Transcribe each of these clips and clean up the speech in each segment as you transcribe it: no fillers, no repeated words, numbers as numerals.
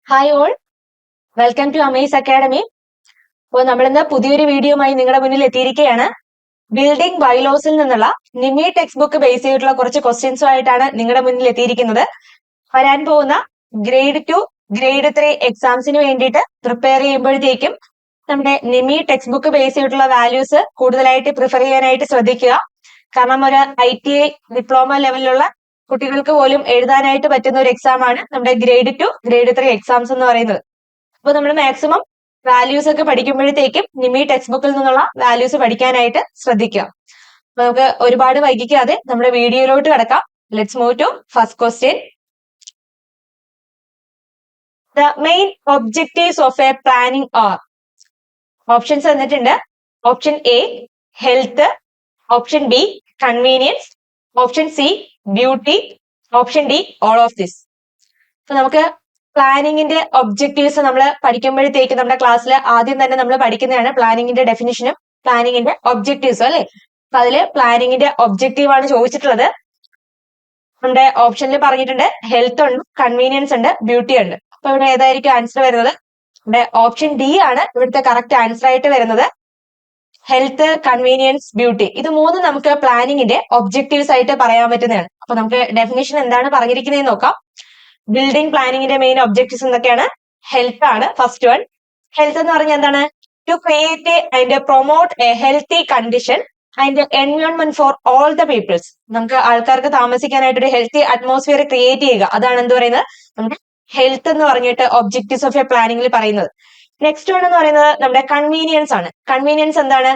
Hi all, welcome to Amaze Academy. അപ്പോൾ നമ്മളിന്ന് പുതിയൊരു വീഡിയോയുമായി നിങ്ങളുടെ മുന്നിൽ എത്തിയിരിക്കുകയാണ്. ബിൽഡിംഗ് ബൈലോസിൽ നിന്നുള്ള നിമി ടെക്സ്റ്റ് ബുക്ക് ബേസ് ചെയ്തിട്ടുള്ള കുറച്ച് ക്വസ്റ്റ്യൻസുമായിട്ടാണ് നിങ്ങളുടെ മുന്നിൽ എത്തിയിരിക്കുന്നത്. വരാൻ പോകുന്ന ഗ്രേഡ് 2, ഗ്രേഡ് 3 എക്സാംസിന് വേണ്ടിയിട്ട് പ്രിപ്പയർ ചെയ്യുമ്പോഴത്തേക്കും നമ്മുടെ നിമി ടെക്സ്റ്റ് ബുക്ക് ബേസ് ചെയ്തിട്ടുള്ള വാല്യൂസ് കൂടുതലായിട്ട് പ്രിഫർ ചെയ്യാനായിട്ട് ശ്രദ്ധിക്കുക. കാരണം ഒരു ITI ഡിപ്ലോമ ലെവലിലുള്ള കുട്ടികൾക്ക് പോലും എഴുതാനായിട്ട് പറ്റുന്ന ഒരു എക്സാം ആണ് നമ്മുടെ ഗ്രേഡ് 2, ഗ്രേഡ് 3 എക്സാംസ് എന്ന് പറയുന്നത്. അപ്പൊ നമ്മൾ മാക്സിമം വാല്യൂസ് ഒക്കെ പഠിക്കുമ്പോഴത്തേക്കും നിമി ടെക്സ്റ്റ് ബുക്കിൽ നിന്നുള്ള വാല്യൂസ് പഠിക്കാനായിട്ട് ശ്രദ്ധിക്കുക. നമുക്ക് ഒരുപാട് വൈകിക്കാതെ നമ്മുടെ വീഡിയോയിലോട്ട് കിടക്കാം. Let's move to first question. The main objectives of a planning are. Options തന്നിട്ടുണ്ട്. Option A health, option B convenience, option C beauty, option D all of this. അപ്പൊ നമുക്ക് പ്ലാനിങ്ങിന്റെ ഒബ്ജക്റ്റീവ്സ് നമ്മൾ പഠിക്കുമ്പോഴത്തേക്ക് നമ്മുടെ ക്ലാസ്സിൽ ആദ്യം തന്നെ നമ്മൾ പഠിക്കുന്നതാണ് പ്ലാനിങ്ങിന്റെ ഡെഫിനിഷനും പ്ലാനിങ്ങിന്റെ ഒബ്ജക്റ്റീവ്സും അല്ലെ. അപ്പൊ അതില് പ്ലാനിങ്ങിന്റെ ഒബ്ജക്റ്റീവ് ആണ് ചോദിച്ചിട്ടുള്ളത്. നമ്മുടെ ഓപ്ഷനിൽ പറഞ്ഞിട്ടുണ്ട് ഹെൽത്ത് ഉണ്ട്, കൺവീനിയൻസ് ഉണ്ട്, ബ്യൂട്ടി ഉണ്ട്. അപ്പൊ ഇവിടെ ഏതായിരിക്കും ആൻസർ വരുന്നത്? ഇവിടെ ഓപ്ഷൻ ഡി ആണ് ഇവിടുത്തെ കറക്റ്റ് ആൻസർ ആയിട്ട് വരുന്നത്. ഹെൽത്ത്, കൺവീനിയൻസ്, ബ്യൂട്ടി, ഇത് മൂന്നും നമുക്ക് പ്ലാനിങ്ങിന്റെ ഒബ്ജക്റ്റീവ്സ് ആയിട്ട് പറയാൻ പറ്റുന്നതാണ്. അപ്പൊ നമുക്ക് ഡെഫിനിഷൻ എന്താണ് പറഞ്ഞിരിക്കുന്നത് നോക്കാം. ബിൽഡിംഗ് പ്ലാനിങ്ങിന്റെ മെയിൻ ഒബ്ജക്റ്റീവ്സ് എന്തൊക്കെയാണ്? ഹെൽത്ത് ആണ് ഫസ്റ്റ് വൺ. ഹെൽത്ത് എന്ന് പറഞ്ഞാൽ എന്താണ്? To create and promote a healthy condition and environment for all the peoples. നമുക്ക് ആൾക്കാർക്ക് താമസിക്കാനായിട്ട് ഒരു ഹെൽത്തി അറ്റ്മോസ്ഫിയർ ക്രിയേറ്റ് ചെയ്യുക, അതാണ് എന്ത് പറയുന്നത്? നമ്മുടെ ഹെൽത്ത് എന്ന് പറഞ്ഞിട്ട് ഒബ്ജക്റ്റീവ്സ് ഓഫ് എ പ്ലാനിങ്ങിൽ പറയുന്നത്. നെക്സ്റ്റ് വൺ എന്ന് പറയുന്നത് നമ്മുടെ കൺവീനിയൻസ് ആണ്. കൺവീനിയൻസ് എന്താണ്?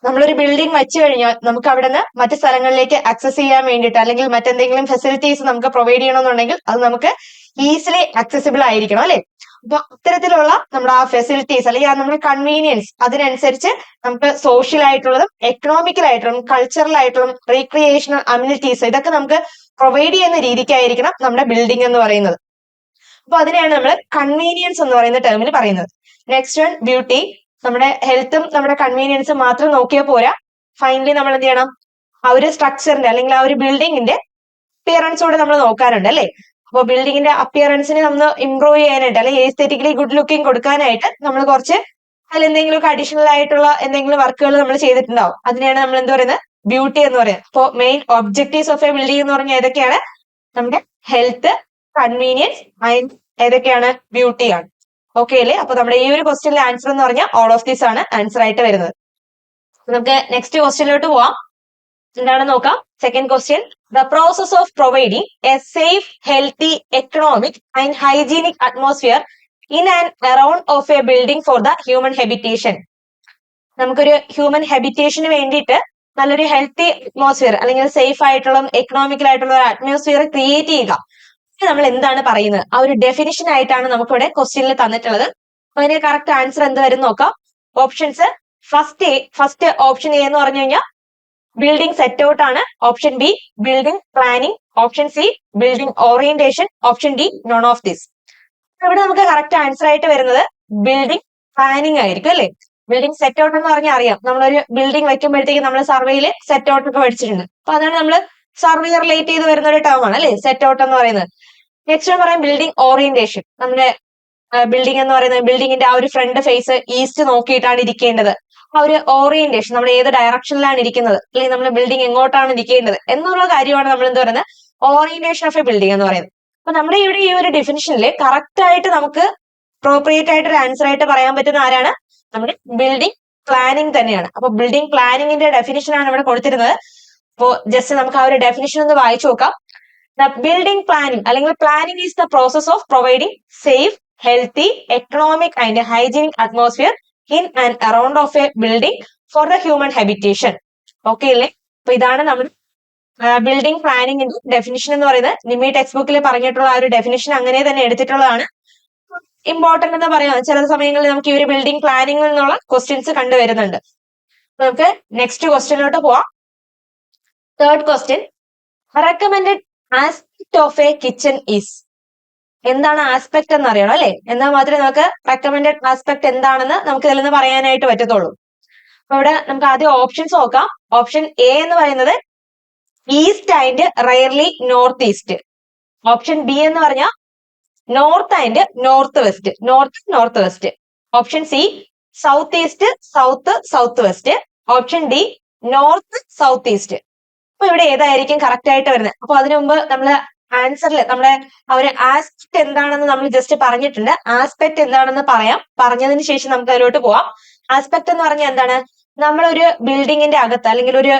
നമ്മളൊരു ബിൽഡിംഗ് വെച്ച് കഴിഞ്ഞാൽ നമുക്ക് അവിടെ നിന്ന് മറ്റു സ്ഥലങ്ങളിലേക്ക് ആക്സസ് ചെയ്യാൻ വേണ്ടിയിട്ട് അല്ലെങ്കിൽ മറ്റെന്തെങ്കിലും ഫെസിലിറ്റീസ് നമുക്ക് പ്രൊവൈഡ് ചെയ്യണമെന്നുണ്ടെങ്കിൽ അത് നമുക്ക് ഈസിലി ആക്സസിബിൾ ആയിരിക്കണം അല്ലെ. അപ്പൊ അത്തരത്തിലുള്ള നമ്മുടെ ആ ഫെസിലിറ്റീസ് അല്ലെങ്കിൽ നമ്മുടെ കൺവീനിയൻസ് അതിനനുസരിച്ച് നമുക്ക് സോഷ്യൽ ആയിട്ടുള്ളതും എക്കണോമിക്കൽ ആയിട്ടുള്ളതും കൾച്ചറൽ ആയിട്ടുള്ളതും റീക്രിയേഷണൽ അമ്യൂണിറ്റീസ് ഇതൊക്കെ നമുക്ക് പ്രൊവൈഡ് ചെയ്യുന്ന രീതിക്കായിരിക്കണം നമ്മുടെ ബിൽഡിംഗ് എന്ന് പറയുന്നത്. അപ്പൊ അതിനെയാണ് നമ്മൾ കൺവീനിയൻസ് എന്ന് പറയുന്ന ടേമിൽ പറയുന്നത്. Next one beauty. നമ്മുടെ ഹെൽത്തും നമ്മുടെ കൺവീനിയൻസും മാത്രം നോക്കിയാൽ പോരാ. ഫൈനലി നമ്മൾ എന്ത് ചെയ്യണം? ആ ഒരു സ്ട്രക്ചറിന്റെ അല്ലെങ്കിൽ ആ ഒരു ബിൽഡിങ്ങിന്റെ അപ്പിയറൻസ് കൂടെ നമ്മൾ നോക്കാറുണ്ട് അല്ലെ. അപ്പൊ ബിൽഡിങ്ങിന്റെ അപ്പിയറൻസിനെ നമ്മൾ ഇംപ്രൂവ് ചെയ്യാനായിട്ട് അല്ലെങ്കിൽ എസ്തെറ്റിക്കലി ഗുഡ് ലുക്കിംഗ് കൊടുക്കാനായിട്ട് നമ്മൾ കുറച്ച് അതിൽ എന്തെങ്കിലും അഡീഷണൽ ആയിട്ടുള്ള എന്തെങ്കിലും വർക്കുകൾ നമ്മൾ ചെയ്തിട്ടുണ്ടാവും. അതിനെയാണ് നമ്മൾ എന്ത് പറയുന്നത്? ബ്യൂട്ടി എന്ന് പറയുന്നത്. അപ്പോൾ main objectives of a building എന്ന് പറഞ്ഞാൽ ഏതൊക്കെയാണ്? നമ്മുടെ ഹെൽത്ത്, കൺവീനിയൻസ് ആൻഡ് ഏതൊക്കെയാണ്? ബ്യൂട്ടി ആണ്. ഓക്കെ അല്ലേ? അപ്പൊ നമ്മുടെ ഈ ഒരു ക്വസ്റ്റ്യനിലെ ആൻസർ എന്ന് പറഞ്ഞാൽ ഓൾ ഓഫ് ദീസ് ആണ് ആൻസർ ആയിട്ട് വരുന്നത്. നമുക്ക് നെക്സ്റ്റ് ക്വസ്റ്റ്യനിലോട്ട് പോവാം. എന്താണെന്ന് നോക്കാം. Second question. The process of providing a safe, healthy, economic and hygienic atmosphere in and around of a building for the human habitation. നമുക്കൊരു ഹ്യൂമൻ ഹെബിറ്റേഷന് വേണ്ടിയിട്ട് നല്ലൊരു ഹെൽത്തി അറ്റ്മോസ്ഫിയർ അല്ലെങ്കിൽ സേഫ് ആയിട്ടുള്ള എക്കണോമിക്കൽ ആയിട്ടുള്ള ഒരു അറ്റ്മോസ്ഫിയർ ക്രിയേറ്റ് ചെയ്യുക. നമ്മൾ എന്താണ് പറയുന്നത്? ആ ഒരു ഡെഫിനിഷൻ ആയിട്ടാണ് നമുക്കിവിടെ ക്വസ്റ്റ്യനിൽ തന്നിട്ടുള്ളത്. അപ്പൊ അതിന് കറക്റ്റ് ആൻസർ എന്ത് വരും നോക്കാം. ഓപ്ഷൻസ്. ഫസ്റ്റ് ഓപ്ഷൻ എ എന്ന് പറഞ്ഞു കഴിഞ്ഞാൽ ബിൽഡിംഗ് സെറ്റ് ഔട്ട് ആണ്. Option B building planning, option C building orientation, option D non of this. ഇവിടെ നമുക്ക് കറക്റ്റ് ആൻസർ ആയിട്ട് വരുന്നത് ബിൽഡിംഗ് പ്ലാനിംഗ് ആയിരിക്കും അല്ലെ. ബിൽഡിംഗ് സെറ്റ് ഔട്ട് എന്ന് പറഞ്ഞാൽ അറിയാം, നമ്മളൊരു ബിൽഡിംഗ് വെക്കുമ്പോഴത്തേക്ക് നമ്മൾ സർവേയിൽ സെറ്റ് ഔട്ട് ഒക്കെ പഠിച്ചിട്ടുണ്ട്. അപ്പൊ അതാണ് നമ്മൾ സർവേ റിലേറ്റ് ചെയ്ത് വരുന്ന ഒരു ടേം ആണ് അല്ലെ സെറ്റ് ഔട്ട് എന്ന് പറയുന്നത്. നെക്സ്റ്റ് പറയാം ബിൽഡിംഗ് ഓറിയന്റേഷൻ. നമ്മുടെ ബിൽഡിംഗ് എന്ന് പറയുന്നത് ബിൽഡിങ്ങിന്റെ ആ ഒരു ഫ്രണ്ട് ഫേസ് ഈസ്റ്റ് നോക്കിയിട്ടാണ് ഇരിക്കേണ്ടത്. ആ ഒരു ഓറിയന്റേഷൻ നമ്മൾ ഏത് ഡയറക്ഷനിലാണ് ഇരിക്കുന്നത് അല്ലെങ്കിൽ നമ്മുടെ ബിൽഡിംഗ് എങ്ങോട്ടാണ് ഇരിക്കേണ്ടത് എന്നുള്ള കാര്യമാണ് നമ്മൾ എന്ത് പറയുന്നത്? ഓറിയന്റേഷൻ ഓഫ് എ ബിൽഡിംഗ് എന്ന് പറയുന്നത്. അപ്പൊ നമ്മുടെ ഇവിടെ ഈ ഒരു ഡിഫിനിഷനിൽ കറക്റ്റ് ആയിട്ട് നമുക്ക് പ്രോപ്രിയേറ്റ് ആയിട്ട് ഒരു ആൻസർ ആയിട്ട് പറയാൻ പറ്റുന്ന ആരാണ്? നമ്മുടെ ബിൽഡിംഗ് പ്ലാനിംഗ് തന്നെയാണ്. അപ്പൊ ബിൽഡിംഗ് പ്ലാനിങ്ങിന്റെ ഡെഫിനിഷൻ ആണ് ഇവിടെ കൊടുത്തിരുന്നത്. അപ്പോ ജസ്റ്റ് നമുക്ക് ആ ഒരു ഡെഫിനിഷൻ ഒന്ന് വായിച്ചു നോക്കാം. The building planning അല്ലെങ്കിൽ planning is the process of providing safe, healthy, economic and hygienic atmosphere in and around of a building for the human habitation. Okay അല്ലേ? അപ്പൊ ഇതാണ് നമ്മൾ ബിൽഡിംഗ് പ്ലാനിങ്ങിന്റെ ഡെഫിനിഷൻ എന്ന് പറയുന്നത്. നിമി ടെക്സ്റ്റ് ബുക്കിൽ പറഞ്ഞിട്ടുള്ള ആ ഒരു ഡെഫിനിഷൻ അങ്ങനെ തന്നെ എടുത്തിട്ടുള്ളതാണ്. ഇമ്പോർട്ടന്റ് എന്ന് പറയാം. ചില സമയങ്ങളിൽ നമുക്ക് ഈ ഒരു ബിൽഡിംഗ് പ്ലാനിങ്ങിൽ നിന്നുള്ള ക്വസ്റ്റ്യൻസ് കണ്ടുവരുന്നുണ്ട്. നമുക്ക് നെക്സ്റ്റ് ക്വസ്റ്റ്യനിലോട്ട് പോവാം. Third question. Recommended aspect of A kitchen is. എന്താണ് ആസ്പെക്ട് എന്ന് അറിയണം അല്ലെ. എന്നാൽ മാത്രമേ നമുക്ക് റെക്കമെൻഡഡ് ആസ്പെക്ട് എന്താണെന്ന് നമുക്ക് ഇതിൽ നിന്ന് പറയാനായിട്ട് പറ്റത്തുള്ളൂ. അപ്പൊ ഇവിടെ നമുക്ക് ആദ്യം ഓപ്ഷൻസ് നോക്കാം. ഓപ്ഷൻ എ എന്ന് പറയുന്നത് east and rarely north east. Option B എന്ന് പറഞ്ഞാൽ north and north west. North north west. Option C south east south south west. Option D north south east. അപ്പൊ ഇവിടെ ഏതായിരിക്കും കറക്റ്റ് ആയിട്ട് വരുന്നത്? അപ്പൊ അതിനു മുമ്പ് നമ്മള് ആൻസറിൽ നമ്മുടെ ഒരു ആസ്പെക്ട് എന്താണെന്ന് നമ്മൾ ജസ്റ്റ് പറഞ്ഞിട്ടുണ്ട്. ആസ്പെക്ട് എന്താണെന്ന് പറയാം. പറഞ്ഞതിന് ശേഷം നമുക്ക് അതിലോട്ട് പോവാം. ആസ്പെക്ട് എന്ന് പറഞ്ഞാൽ എന്താണ്? നമ്മളൊരു ബിൽഡിങ്ങിന്റെ അകത്ത് അല്ലെങ്കിൽ ഒരു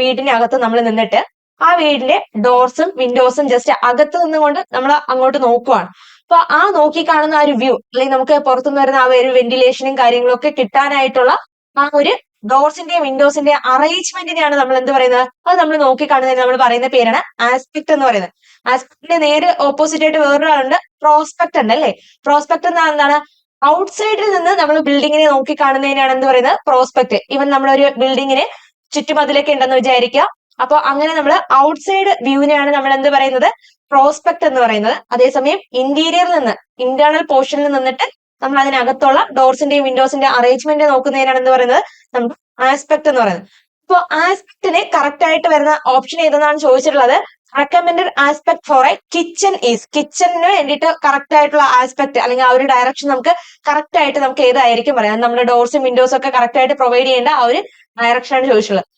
വീടിന്റെ അകത്ത് നമ്മൾ നിന്നിട്ട് ആ വീടിന്റെ ഡോർസും വിൻഡോസും ജസ്റ്റ് അകത്ത് നിന്നുകൊണ്ട് നമ്മൾ അങ്ങോട്ട് നോക്കുവാണ്. അപ്പൊ ആ നോക്കി കാണുന്ന ആ ഒരു വ്യൂ, അല്ലെങ്കിൽ നമുക്ക് പുറത്തുനിന്ന് വരുന്ന ആ ഒരു വെന്റിലേഷനും കാര്യങ്ങളും ഒക്കെ കിട്ടാനായിട്ടുള്ള ആ ഒരു ഡോർസിന്റെയും വിൻഡോസിന്റെയും അറേഞ്ച്മെന്റിനെയാണ് നമ്മൾ എന്ത് പറയുന്നത്? അത് നമ്മൾ നോക്കി കാണുന്നതിന് നമ്മൾ പറയുന്ന പേരാണ് ആസ്പെക്ട് എന്ന് പറയുന്നത്. ആസ്പെക്ടിന്റെ നേരെ ഓപ്പോസിറ്റ് ആയിട്ട് വേറൊരാളുണ്ട്, പ്രോസ്പെക്ട് ഉണ്ട് അല്ലേ? പ്രോസ്പെക്ട് എന്താണ്? ഔട്ട്സൈഡിൽ നിന്ന് നമ്മൾ ബിൽഡിങ്ങിനെ നോക്കി കാണുന്നതിനാണ് എന്ത് പറയുന്നത്? പ്രോസ്പെക്ട്. ഈവൻ നമ്മളൊരു ബിൽഡിങ്ങിന് ചുറ്റുമതിലൊക്കെ ഉണ്ടെന്ന് വിചാരിക്കുക. അപ്പൊ അങ്ങനെ നമ്മൾ ഔട്ട്സൈഡ് വ്യൂവിനെയാണ് നമ്മൾ എന്ത് പറയുന്നത്? പ്രോസ്പെക്ട് എന്ന് പറയുന്നത്. അതേസമയം ഇന്റീരിയറിൽ നിന്ന്, ഇന്റേണൽ പോർഷനിൽ നിന്നിട്ട് നമ്മൾ അതിനകത്തുള്ള ഡോർസിന്റെയും വിൻഡോസിന്റെ അറേഞ്ച്മെന്റ് നോക്കുന്നതിനാണ് എന്ത് പറയുന്നത്? നമ്മൾ ആസ്പെക്ട് എന്ന് പറയുന്നത്. അപ്പൊ ആസ്പെക്ടിന് കറക്റ്റ് ആയിട്ട് വരുന്ന ഓപ്ഷൻ ഏതെന്നാണ് ചോദിച്ചിട്ടുള്ളത്. Recommended aspect for a kitchen is. കിച്ചണിന് വേണ്ടിയിട്ട് കറക്റ്റ് ആയിട്ടുള്ള ആസ്പെക്ട് അല്ലെങ്കിൽ ആ ഒരു ഡയറക്ഷൻ നമുക്ക് കറക്റ്റ് ആയിട്ട് നമുക്ക് ഏതായിരിക്കും പറയാം? നമ്മുടെ ഡോർസും വിൻഡോസും ഒക്കെ കറക്റ്റ് ആയിട്ട് പ്രൊവൈഡ് ചെയ്യേണ്ട ആ ഒരു ഡയറക്ഷനാണ് ചോദിച്ചിട്ടുള്ളത്.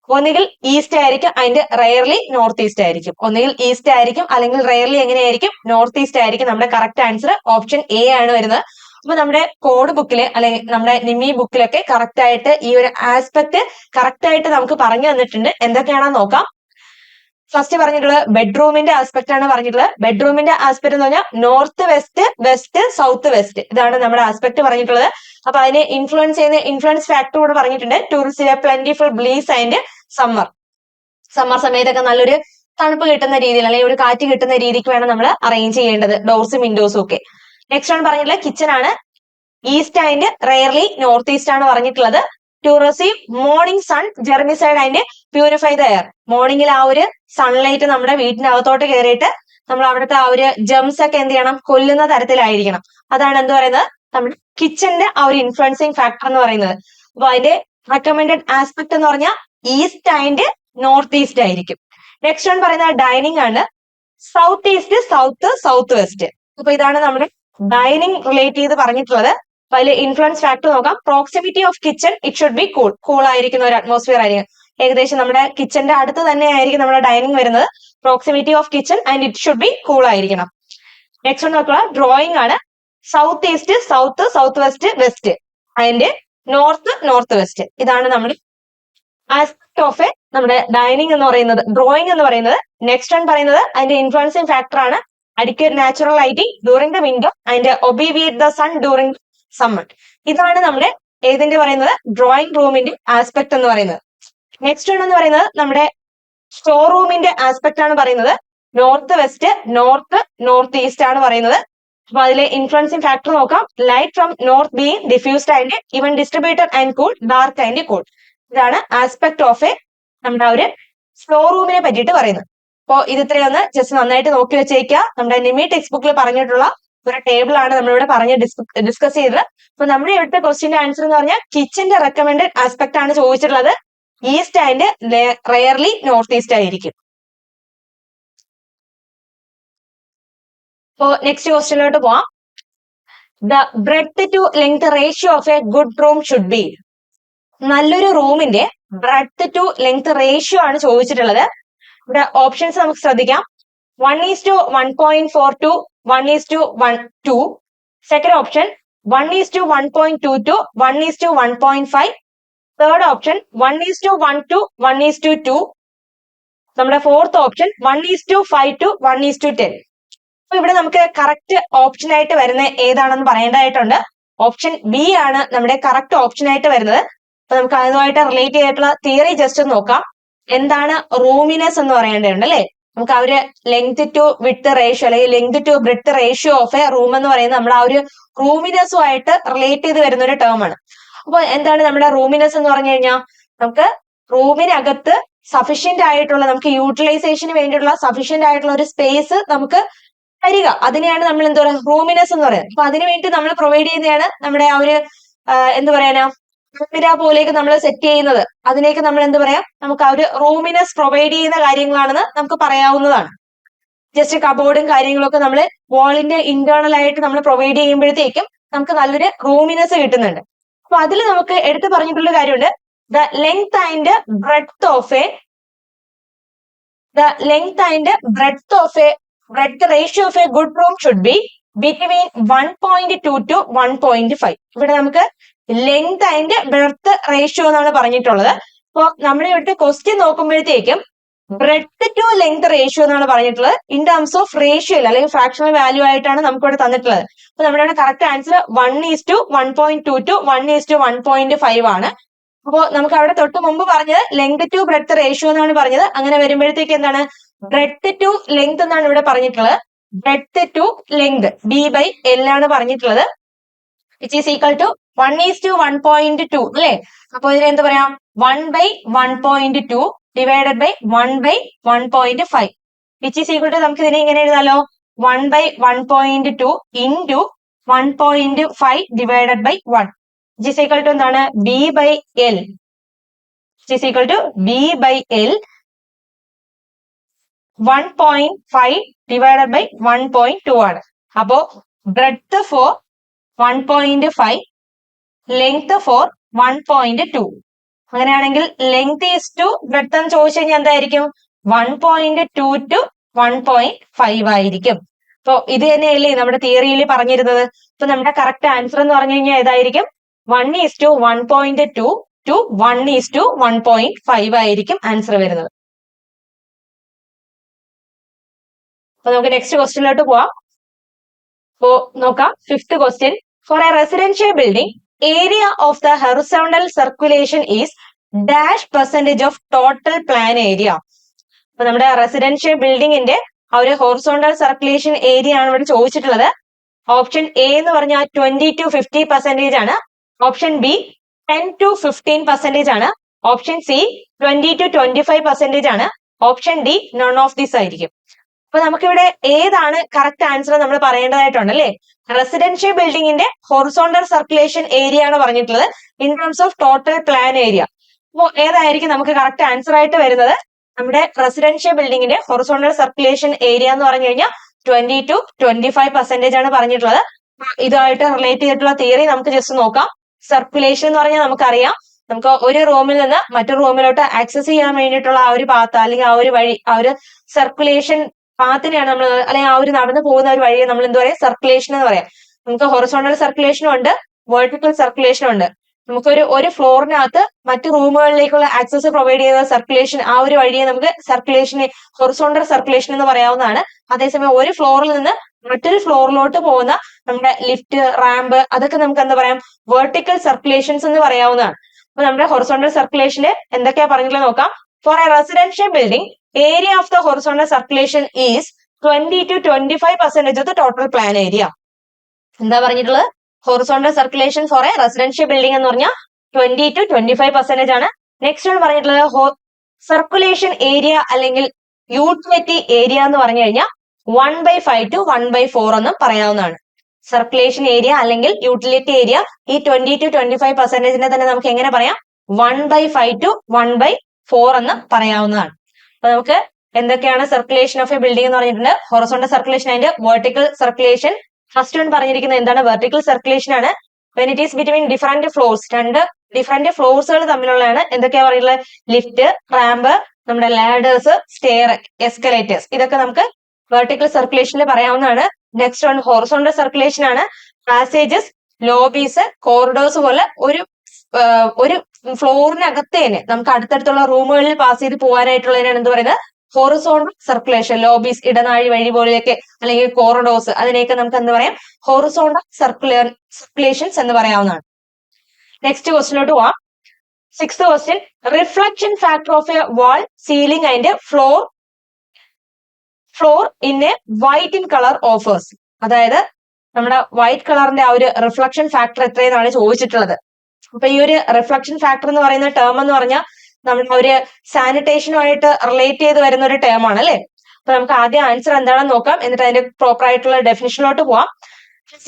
ഒന്നുകിൽ ഈസ്റ്റ് ആയിരിക്കും, അതിന്റെ റെയർലി നോർത്ത് ഈസ്റ്റ് ആയിരിക്കും. ഒന്നുകിൽ ഈസ്റ്റ് ആയിരിക്കും, അല്ലെങ്കിൽ റെയർലി എങ്ങനെയായിരിക്കും? നോർത്ത് ഈസ്റ്റ് ആയിരിക്കും. നമ്മുടെ കറക്റ്റ് ആൻസർ ഓപ്ഷൻ എ ആണ് വരുന്നത്. അപ്പൊ നമ്മുടെ കോഡ് ബുക്കില് അല്ലെങ്കിൽ നമ്മുടെ നിമി ബുക്കിലൊക്കെ കറക്റ്റ് ആയിട്ട് ഈ ഒരു ആസ്പെക്ട് കറക്റ്റ് ആയിട്ട് നമുക്ക് പറഞ്ഞു തന്നിട്ടുണ്ട്. എന്തൊക്കെയാണെന്ന് നോക്കാം. ഫസ്റ്റ് പറഞ്ഞിട്ടുള്ളത് ബെഡ്റൂമിന്റെ ആസ്പെക്ട് ആണ് പറഞ്ഞിട്ടുള്ളത്. ബെഡ്റൂമിന്റെ ആസ്പെക്ട് എന്ന് പറഞ്ഞാൽ north west, west south west. ഇതാണ് നമ്മുടെ ആസ്പെക്ട് പറഞ്ഞിട്ടുള്ളത്. അപ്പൊ അതിനെ ഇൻഫ്ലുവൻസ് ചെയ്യുന്ന ഇൻഫ്ലുവൻസ് ഫാക്ടർ കൂടെ പറഞ്ഞിട്ടുണ്ട്. Tourist plentiful breeze and summer. Summer സമയത്തൊക്കെ നല്ലൊരു തണുപ്പ് കിട്ടുന്ന രീതിയിൽ അല്ലെങ്കിൽ ഒരു കാറ്റ് കിട്ടുന്ന രീതിക്ക് വേണം നമ്മൾ അറേഞ്ച് ചെയ്യേണ്ടത് ഡോർസും വിൻഡോസും ഒക്കെ. നെക്സ്റ്റ് ആണ് പറഞ്ഞിട്ടുള്ളത് കിച്ചൺ ആണ്. East and rarely north east ആണ് പറഞ്ഞിട്ടുള്ളത്. To receive morning sun germicide and purify the air. മോർണിംഗിൽ ആ ഒരു സൺലൈറ്റ് നമ്മുടെ വീട്ടിനകത്തോട്ട് കയറിയിട്ട് നമ്മൾ അവിടുത്തെ ആ ഒരു ജെംസ് ഒക്കെ എന്ത് ചെയ്യണം? കൊല്ലുന്ന തരത്തിലായിരിക്കണം. അതാണ് എന്ത് പറയുന്നത്? നമ്മുടെ കിച്ചന്റെ ആ ഒരു ഇൻഫ്ലുവൻസിങ് ഫാക്ടർ എന്ന് പറയുന്നത്. അപ്പൊ അതിന്റെ റെക്കമെൻഡഡ് ആസ്പെക്ട് എന്ന് പറഞ്ഞാൽ ഈസ്റ്റ് ആൻഡ് നോർത്ത് ഈസ്റ്റ് ആയിരിക്കും. നെക്സ്റ്റ് വൺ പറയുന്നത് ഡൈനിങ് ആണ്. South east south south west. അപ്പൊ ഇതാണ് നമ്മുടെ ഡൈനിങ് റിലേറ്റ് ചെയ്ത് പറഞ്ഞിട്ടുള്ളത്. അപ്പൊ അതിൽ ഇൻഫ്ലുവൻസ് ഫാക്ടർ നോക്കാം. Proximity of kitchen it should be cool. Cool ആയിരിക്കുന്ന ഒരു അറ്റ്മോസ്ഫിയർ ആയിരിക്കും. ഏകദേശം നമ്മുടെ കിച്ചന്റെ അടുത്ത് തന്നെ ആയിരിക്കും നമ്മുടെ ഡൈനിങ് വരുന്നത്. Proximity of kitchen and it should be cool ആയിരിക്കണം. നെക്സ്റ്റ് വൺ നോക്കുക, ഡ്രോയിങ് ആണ്. South east south south west west and north north west. ഇതാണ് നമ്മുടെ ആസ്പെക്ട് ഓഫ് എ നമ്മുടെ ഡൈനിങ് എന്ന് പറയുന്നത്, ഡ്രോയിങ് എന്ന് പറയുന്നത്. നെക്സ്റ്റ് വൺ പറയുന്നത് അതിന്റെ ഇൻഫ്ലുവൻസിങ് ഫാക്ടർ ആണ്. Adequate natural lighting during the window and obviate the sun during summer. ഇതാണ് നമ്മുടെ ഏതിന്റെ പറയുന്നത്? ഡ്രോയിങ് റൂമിന്റെ ആസ്പെക്ട് എന്ന് പറയുന്നത്. നെക്സ്റ്റ് വൺ എന്ന് പറയുന്നത് നമ്മുടെ സ്റ്റോർ റൂമിന്റെ ആസ്പെക്ട് ആണ് പറയുന്നത്. North west north north east ആണ് പറയുന്നത്. അപ്പൊ അതിലെ ഇൻഫ്ലുവൻസിങ് ഫാക്ടർ നോക്കാം. Light from north being diffused and even distributed and cool, dark and cool. ഇതാണ് ആസ്പെക്ട് ഓഫ് എ നമ്മുടെ ഒരു സ്റ്റോർ റൂമിനെ പറ്റിയിട്ട് പറയുന്നത്. അപ്പോ ഇത് ഇത്രയൊന്ന് ജസ്റ്റ് നന്നായിട്ട് നോക്കി വെച്ചേക്കുക. നമ്മുടെ നിമി ടെക്സ്റ്റ് ബുക്കിൽ പറഞ്ഞിട്ടുള്ള ഒരു ടേബിൾ ആണ് നമ്മളിവിടെ പറഞ്ഞ് ഡിസ്കസ് ചെയ്തത്. അപ്പൊ നമ്മുടെ ഇവിടുത്തെ ക്വസ്റ്റിന്റെ ആൻസർ എന്ന് പറഞ്ഞാൽ കിച്ചന്റെ റെക്കമെൻഡഡ് ആസ്പെക്ട് ആണ് ചോദിച്ചിട്ടുള്ളത്. East and rarely north east ആയിരിക്കും. അപ്പോ നെക്സ്റ്റ് ക്വസ്റ്റ്യനിലോട്ട് പോവാം. The breadth to length ratio of a good room should be. നല്ലൊരു റൂമിന്റെ ബ്രെഡ്ത്ത് ടു ലെങ്ത് റേഷ്യോ ആണ് ചോദിച്ചിട്ടുള്ളത്. ഇവിടെ ഓപ്ഷൻസ് നമുക്ക് ശ്രദ്ധിക്കാം. 1:1.4 1:1:2. Second option 1:1.22 1:1.5. Third option 1:1 1:2. നമ്മുടെ ഫോർത്ത് ഓപ്ഷൻ 1:5 1:10. അപ്പൊ ഇവിടെ നമുക്ക് കറക്റ്റ് ഓപ്ഷൻ ആയിട്ട് വരുന്ന ഏതാണെന്ന് പറയേണ്ടതായിട്ടുണ്ട്. ഓപ്ഷൻ ബി ആണ് നമ്മുടെ കറക്റ്റ് ഓപ്ഷൻ ആയിട്ട് വരുന്നത്. അപ്പൊ നമുക്ക് അതുമായിട്ട് റിലേറ്റ് ചെയ്തിട്ടുള്ള തിയറി ജസ്റ്റ് നോക്കാം. എന്താണ് റൂമിനെസ് എന്ന് പറയേണ്ടതുണ്ട് അല്ലെ? നമുക്ക് ആ ഒരു ലെങ്ത് ടു വിഡ്ത്ത് റേഷ്യോ അല്ലെങ്കിൽ length to breadth ratio of a room എന്ന് പറയുന്നത് നമ്മുടെ ആ ഒരു റൂമിനെസ്സുമായിട്ട് റിലേറ്റ് ചെയ്ത് വരുന്ന ഒരു ടേം ആണ്. അപ്പൊ എന്താണ് നമ്മുടെ റൂമിനെസ് എന്ന് പറഞ്ഞു കഴിഞ്ഞാൽ നമുക്ക് റൂമിനകത്ത് സഫീഷ്യന്റ് ആയിട്ടുള്ള നമുക്ക് യൂട്ടിലൈസേഷന് വേണ്ടിയിട്ടുള്ള സഫീഷ്യന്റ് ആയിട്ടുള്ള ഒരു സ്പേസ് നമുക്ക് തരിക, അതിനെയാണ് നമ്മൾ എന്താ പറയുക? റൂമിനെസ് എന്ന് പറയുന്നത്. അപ്പൊ അതിനു വേണ്ടി നമ്മൾ പ്രൊവൈഡ് ചെയ്യുന്നതാണ് നമ്മുടെ ആ ഒരു എന്ത് പറയാനാ ക്യാമറ പോലെയൊക്കെ നമ്മൾ സെറ്റ് ചെയ്യുന്നത്. അതിലേക്ക് നമ്മൾ എന്ത് പറയാം? നമുക്ക് ആ ഒരു റൂമിനെസ് പ്രൊവൈഡ് ചെയ്യുന്ന കാര്യങ്ങളാണെന്ന് നമുക്ക് പറയാവുന്നതാണ്. ജസ്റ്റ് കബോർഡും കാര്യങ്ങളൊക്കെ നമ്മൾ വാളിന്റെ ഇന്റേണൽ ആയിട്ട് നമ്മൾ പ്രൊവൈഡ് ചെയ്യുമ്പോഴത്തേക്കും നമുക്ക് നല്ലൊരു റൂമിനെസ് കിട്ടുന്നുണ്ട്. അപ്പൊ അതിൽ നമുക്ക് എടുത്തു പറഞ്ഞിട്ടുള്ള കാര്യമുണ്ട്, the length and breadth of A breadth ratio of a good room should be between 1.2 to 1.5. ഇവിടെ നമുക്ക് ലെങ്ത് ആൻഡ് ബ്രെഡ്ത്ത് റേഷ്യോ എന്നാണ് പറഞ്ഞിട്ടുള്ളത്. അപ്പൊ നമ്മുടെ ഇവിടുത്തെ ക്വസ്റ്റ്യൻ നോക്കുമ്പോഴത്തേക്കും ബ്രെഡ്ത്ത് ടു ലെങ്ത് റേഷ്യോ എന്നാണ് പറഞ്ഞിട്ടുള്ളത്. ഇൻ ടേംസ് ഓഫ് റേഷ്യോയിൽ അല്ലെങ്കിൽ ഫ്രാക്ഷണൽ വാല്യൂ ആയിട്ടാണ് നമുക്ക് ഇവിടെ തന്നിട്ടുള്ളത്. അപ്പൊ നമ്മുടെ ഇവിടെ കറക്റ്റ് ആൻസർ 1:1.2 to 1:1.5 ആണ്. അപ്പോ നമുക്ക് അവിടെ തൊട്ട് മുമ്പ് പറഞ്ഞത് ലെങ്ത് ടു ബ്രെഡ്ത്ത് റേഷ്യോ എന്നാണ് പറഞ്ഞത്. അങ്ങനെ വരുമ്പോഴത്തേക്ക് എന്താണ് ബ്രെഡ്ത്ത് ടു ലെങ്ത് എന്നാണ് ഇവിടെ പറഞ്ഞിട്ടുള്ളത്. ബ്രെഡ്ത്ത് ടു ലെങ്ത് B/L ആണ് പറഞ്ഞിട്ടുള്ളത്. വിച്ച് ഈസ് ഈക്വൽ ടു 1:1.2 അല്ലെ. അപ്പൊ ഇതിന് എന്ത് പറയാം, 1/1.2 divided by 1/1.5 which is equal to നമുക്ക് ഇതിനെ ഇങ്ങനെ എഴുതാലോ, 1/1.2 into 1.5 divided by 1 which is equal to എന്താണ് B/L which is equal to B/L 1.5 divided by 1.2 ആണ്. അപ്പോ breadth for 1.5 length for 1.2. അങ്ങനെയാണെങ്കിൽ ലെങ്ത് ഈസ് ടു ബ്രെഡ്ത്ത് എന്ന് ചോദിച്ചു കഴിഞ്ഞാൽ എന്തായിരിക്കും 1.2 to 1.5 ആയിരിക്കും. അപ്പൊ ഇത് തന്നെയല്ലേ നമ്മുടെ തിയറിയിൽ പറഞ്ഞിരുന്നത്. അപ്പൊ നമ്മുടെ കറക്റ്റ് ആൻസർ എന്ന് പറഞ്ഞു കഴിഞ്ഞാൽ ഏതായിരിക്കും 1:1.2 to 1:1.5 ആയിരിക്കും ആൻസർ വരുന്നത്. അപ്പൊ നമുക്ക് നെക്സ്റ്റ് ക്വസ്റ്റ്യനിലോട്ട് പോവാം. അപ്പോ നോക്കാം, fifth question. For a residential building area of the horizontal circulation is dash percentage of total plan area. അപ്പൊ നമ്മുടെ റെസിഡൻഷ്യൽ ബിൽഡിംഗിന്റെ ആ ഒരു ഹൊറിസോണ്ടൽ സർക്കുലേഷൻ ഏരിയ ആണ് ഇവിടെ ചോദിച്ചിട്ടുള്ളത്. ഓപ്ഷൻ എ എന്ന് പറഞ്ഞാൽ 20 to 50% ആണ്. ഓപ്ഷൻ ബി 10 to 15% ആണ്. ഓപ്ഷൻ സി 20 to 25% ആണ്. Option D none of this ആയിരിക്കും. അപ്പൊ നമുക്കിവിടെ ഏതാണ് കറക്റ്റ് ആൻസർ നമ്മൾ പറയേണ്ടതായിട്ടുണ്ട് അല്ലെ. റെസിഡൻഷ്യൽ ബിൽഡിംഗിന്റെ ഹൊറിസോണ്ടൽ സർക്കുലേഷൻ ഏരിയ ആണ് പറഞ്ഞിട്ടുള്ളത് in terms of total plan area. അപ്പോ ഏതായിരിക്കും നമുക്ക് കറക്റ്റ് ആൻസർ ആയിട്ട് വരുന്നത്? നമ്മുടെ റെസിഡൻഷ്യൽ ബിൽഡിംഗിന്റെ ഹൊറിസോണ്ടൽ സർക്കുലേഷൻ ഏരിയ എന്ന് പറഞ്ഞു കഴിഞ്ഞാൽ 20 to 25% ആണ് പറഞ്ഞിട്ടുള്ളത്. ഇതുമായിട്ട് റിലേറ്റ് ചെയ്തിട്ടുള്ള തിയറി നമുക്ക് ജസ്റ്റ് നോക്കാം. സർക്കുലേഷൻ എന്ന് പറഞ്ഞാൽ നമുക്കറിയാം, നമുക്ക് ഒരു റൂമിൽ നിന്ന് മറ്റൊരു റൂമിലോട്ട് ആക്സസ് ചെയ്യാൻ വേണ്ടിയിട്ടുള്ള ആ ഒരു പാത്ത് അല്ലെങ്കിൽ ആ ഒരു വഴി, ആ ഒരു സർക്കുലേഷൻ പാത്തിനെയാണ് നമ്മൾ, അല്ലെങ്കിൽ ആ ഒരു നടന്നു പോകുന്ന ഒരു വഴിയെ നമ്മൾ എന്ത് പറയാം, സർക്കുലേഷൻ എന്ന് പറയാം. നമുക്ക് ഹൊറിസോണ്ടൽ സർക്കുലേഷനും ഉണ്ട്, വെർട്ടിക്കൽ സർക്കുലേഷനും ഉണ്ട്. നമുക്കൊരു ഫ്ലോറിനകത്ത് മറ്റു റൂമുകളിലേക്കുള്ള ആക്സസ് പ്രൊവൈഡ് ചെയ്യുന്ന സർക്കുലേഷൻ, ആ ഒരു വഴിയെ നമുക്ക് സർക്കുലേഷനെ ഹൊറിസോണ്ടൽ സർക്കുലേഷൻ എന്ന് പറയാവുന്നതാണ്. അതേസമയം ഒരു ഫ്ലോറിൽ നിന്ന് മറ്റൊരു ഫ്ലോറിലോട്ട് പോകുന്ന നമ്മുടെ ലിഫ്റ്റ്, റാമ്പ്, അതൊക്കെ നമുക്ക് എന്താ പറയാം, വെർട്ടിക്കൽ സർക്കുലേഷൻസ് എന്ന് പറയാവുന്നതാണ്. അപ്പൊ നമ്മുടെ ഹൊറിസോണ്ടൽ സർക്കുലേഷനിൽ എന്തൊക്കെയാ പറഞ്ഞിട്ടുള്ളത് നോക്കാം. For a residential building area of the horizontal circulation is 20 to 25% of the total plan area. എന്താ പറഞ്ഞിട്ടുള്ളത്? Horizontal circulation for a residential building എന്ന് പറഞ്ഞാൽ 20 to 25% ആണ്. നെക്സ്റ്റ് ആണ് പറഞ്ഞിട്ടുള്ളത് സർക്കുലേഷൻ ഏരിയ അല്ലെങ്കിൽ യൂട്ടിലിറ്റി ഏരിയ എന്ന് പറഞ്ഞു കഴിഞ്ഞാൽ 1/5 to 1/4 എന്ന് പറയാവുന്നതാണ്. സർക്കുലേഷൻ ഏരിയ അല്ലെങ്കിൽ യൂട്ടിലിറ്റി ഏരിയ ഈ 20 to 25% തന്നെ നമുക്ക് എങ്ങനെ പറയാം, 1/5 to 1/4 എന്ന് പറയാവുന്നതാണ്. അപ്പൊ നമുക്ക് എന്തൊക്കെയാണ് സർക്കുലേഷൻ ഓഫ് എ ബിൽഡിംഗ് എന്ന് പറഞ്ഞിട്ടുണ്ട്? Horizontal circulation and vertical circulation. First one പറഞ്ഞിരിക്കുന്നത് എന്താണ്? വെർട്ടിക്കൽ സർക്കുലേഷൻ ആണ്. When it is between different floors, രണ്ട് ഡിഫറന്റ് ഫ്ലോർസുകൾ തമ്മിലുള്ളതാണ്. എന്തൊക്കെയാ പറയുന്നത്? ലിഫ്റ്റ്, റാമ്പ്, നമ്മുടെ ലാഡേഴ്സ്, സ്റ്റെയർ, എസ്കലേറ്റേഴ്സ്, ഇതൊക്കെ നമുക്ക് വെർട്ടിക്കൽ സർക്കുലേഷനിൽ പറയാവുന്നതാണ്. നെക്സ്റ്റ് വൺ ഹൊറിസോണ്ടൽ സർക്കുലേഷൻ ആണ്. പാസേജസ്, ലോബീസ്, കോറിഡോർസ് പോലെ ഒരു ഫ്ലോറിനകത്ത് തന്നെ നമുക്ക് അടുത്തടുത്തുള്ള റൂമുകളിൽ പാസ് ചെയ്ത് പോകാനായിട്ടുള്ളതിനാണ് എന്ത് പറയുന്നത്? Horizontal circulation. ലോബീസ്, ഇടനാഴി വഴി പോലെയൊക്കെ അല്ലെങ്കിൽ കോറിഡോർസ്, അതിനെയൊക്കെ നമുക്ക് എന്ത് പറയാം? ഹൊറിസോണ്ടൽ സർക്കുലേഷൻസ് എന്ന് പറയാവുന്നതാണ്. നെക്സ്റ്റ് ക്വസ്റ്റിനോട്ട് പോവാം. Sixth question. Reflection factor of a wall, ceiling and floor in a white in colour offers. അതായത് നമ്മുടെ വൈറ്റ് കളറിന്റെ ആ ഒരു റിഫ്ലക്ഷൻ ഫാക്ടർ എത്രയെന്നാണ് ചോദിച്ചിട്ടുള്ളത്. അപ്പൊ ഈ ഒരു റിഫ്ലക്ഷൻ ഫാക്ടർ എന്ന് പറയുന്ന ടേം എന്ന് പറഞ്ഞാൽ നമ്മുടെ ഒരു സാനിറ്റേഷനുമായിട്ട് റിലേറ്റ് ചെയ്ത് വരുന്ന ഒരു ടേം ആണ് അല്ലെ. അപ്പൊ നമുക്ക് ആദ്യം ആൻസർ എന്താണെന്ന് നോക്കാം, എന്നിട്ട് അതിന്റെ പ്രോപ്പർ ആയിട്ടുള്ള ഡെഫിനിഷനിലോട്ട് പോവാം.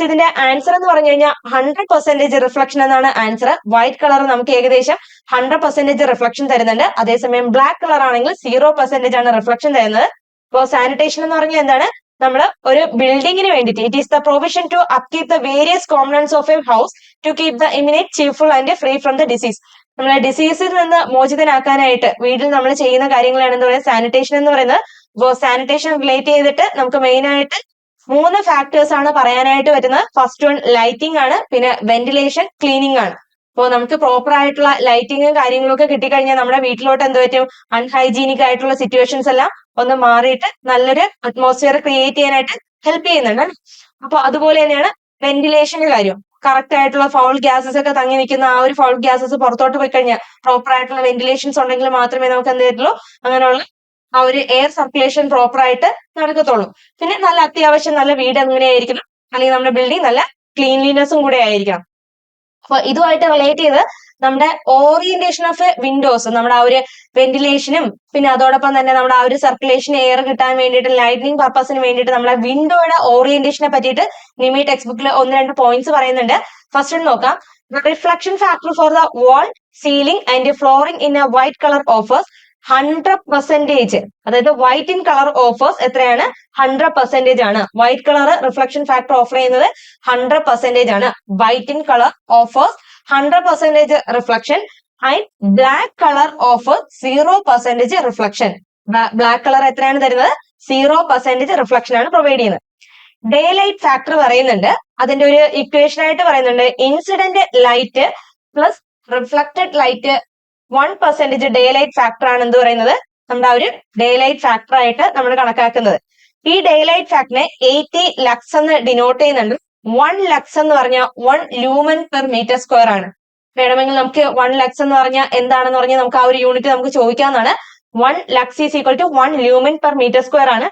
ഇതിന്റെ ആൻസർ എന്ന് പറഞ്ഞു കഴിഞ്ഞാൽ 100% റിഫ്ലക്ഷൻ എന്നാണ് ആൻസർ. വൈറ്റ് കളർ നമുക്ക് ഏകദേശം 100% റിഫ്ലക്ഷൻ തരുന്നുണ്ട്. അതേസമയം ബ്ലാക്ക് കളർ ആണെങ്കിൽ 0% ആണ് റിഫ്ലക്ഷൻ തരുന്നത്. അപ്പോ സാനിറ്റേഷൻ എന്ന് പറഞ്ഞാൽ എന്താണ്? നമ്മൾ ഒരു ബിൽഡിങ്ങിന് വേണ്ടിയിട്ട് it is the provision to upkeep the various components of a house to keep the immunity cheerful and free from the disease. നമ്മളെ ഡിസീസിൽ നിന്ന് മോചിതനാക്കാനായിട്ട് വീട്ടിൽ നമ്മൾ ചെയ്യുന്ന കാര്യങ്ങളാണ് എന്താ പറയുക സാനിറ്റേഷൻ എന്ന് പറയുന്നത്. അപ്പോൾ സാനിറ്റേഷൻ റിലേറ്റ് ചെയ്തിട്ട് നമുക്ക് മെയിൻ ആയിട്ട് 3 ഫാക്ടേഴ്സ് ആണ് പറയാനായിട്ട് പറ്റുന്നത്. ഫസ്റ്റ് വൺ ലൈറ്റിംഗ് ആണ്, പിന്നെ വെന്റിലേഷൻ, ക്ലീനിങ് ആണ്. അപ്പോൾ നമുക്ക് പ്രോപ്പർ ആയിട്ടുള്ള ലൈറ്റിങ്ങും കാര്യങ്ങളും ഒക്കെ കിട്ടിക്കഴിഞ്ഞാൽ നമ്മുടെ വീട്ടിലോട്ട് എന്ത് പറ്റും? അൺഹൈജീനിക് ആയിട്ടുള്ള സിറ്റുവേഷൻസ് എല്ലാം ഒന്ന് മാറിയിട്ട് നല്ലൊരു അറ്റ്മോസ്ഫിയർ ക്രിയേറ്റ് ചെയ്യാനായിട്ട് ഹെൽപ്പ് ചെയ്യുന്നുണ്ട്. അപ്പൊ അതുപോലെ തന്നെയാണ് വെന്റിലേഷന്റെ കാര്യം. കറക്റ്റ് ആയിട്ടുള്ള ഫൗൾ ഗ്യാസസ് ഒക്കെ തങ്ങി നിൽക്കുന്ന ആ ഒരു ഫൗൾ ഗ്യാസസ് പുറത്തോട്ട് പോയി കഴിഞ്ഞാൽ പ്രോപ്പർ ആയിട്ടുള്ള വെന്റിലേഷൻസ് ഉണ്ടെങ്കിൽ മാത്രമേ നമുക്ക് എന്ത് ചെയ്യത്തുള്ളൂ, അങ്ങനെയുള്ള ആ ഒരു എയർ സർക്കുലേഷൻ പ്രോപ്പർ ആയിട്ട് നടക്കത്തുള്ളൂ. പിന്നെ നല്ല അത്യാവശ്യം നല്ല വീട് എങ്ങനെയായിരിക്കണം, അല്ലെങ്കിൽ നമ്മുടെ ബിൽഡിംഗ് നല്ല ക്ലീൻലിനെസ്സും കൂടെ ആയിരിക്കണം. അപ്പൊ ഇതുമായിട്ട് റിലേറ്റ് ചെയ്ത് നമ്മുടെ ഓറിയന്റേഷൻ ഓഫ് വിൻഡോസ്, നമ്മുടെ ആ ഒരു വെന്റിലേഷനും പിന്നെ അതോടൊപ്പം തന്നെ നമ്മുടെ ആ ഒരു സർക്കുലേഷൻ എയർ കിട്ടാൻ വേണ്ടിയിട്ട് ലൈറ്റിനിങ് പർപ്പസിന് വേണ്ടിയിട്ട് നമ്മുടെ വിൻഡോയുടെ ഓറിയന്റേഷനെ പറ്റിയിട്ട് നിമി ടെക്സ്റ്റ് ബുക്കിൽ 1-2 പോയിന്റ്സ് പറയുന്നുണ്ട്. ഫസ്റ്റ് നോക്കാം. Reflection factor for the wall, ceiling and flooring in a white colour offers 100%. അതായത് വൈറ്റ് ഇൻ കളർ ഓഫേഴ്സ് എത്രയാണ്? 100% ആണ്. White colour reflection factor offer ചെയ്യുന്നത് 100% ആണ്. White in colour offers 100% reflection and black colour offer 0% reflection. Black colour എത്രയാണ് തരുന്നത്? 0% reflection ആണ് provide ചെയ്യുന്നത്. Day light factor പറയുന്നുണ്ട്. അതിന്റെ ഒരു ഇക്വേഷൻ ആയിട്ട് പറയുന്നുണ്ട് incident light plus reflected light 1% day light factor ആണ് എന്ത് പറയുന്നത്? നമ്മുടെ ആ ഒരു ഡേ ലൈറ്റ് ഫാക്ടർ ആയിട്ട് നമ്മൾ കണക്കാക്കുന്നത്. ഈ ഡേ ലൈറ്റ് ഫാക്ടറിനെ 80 ലക്സ് എന്ന് ഡിനോട്ട് ചെയ്യുന്നുണ്ട്. 1 ലക്സ് എന്ന് പറഞ്ഞാൽ 1 ലൂമൻ പെർ മീറ്റർ സ്ക്വയർ ആണ്. വേണമെങ്കിൽ നമുക്ക് 1 ലക്സ് എന്ന് പറഞ്ഞാൽ എന്താണെന്ന് പറഞ്ഞാൽ നമുക്ക് ആ ഒരു യൂണിറ്റ് നമുക്ക് ചോദിക്കാവുന്നതാണ്. 1 lux is equal to 1 lumen per metre square ആണ്.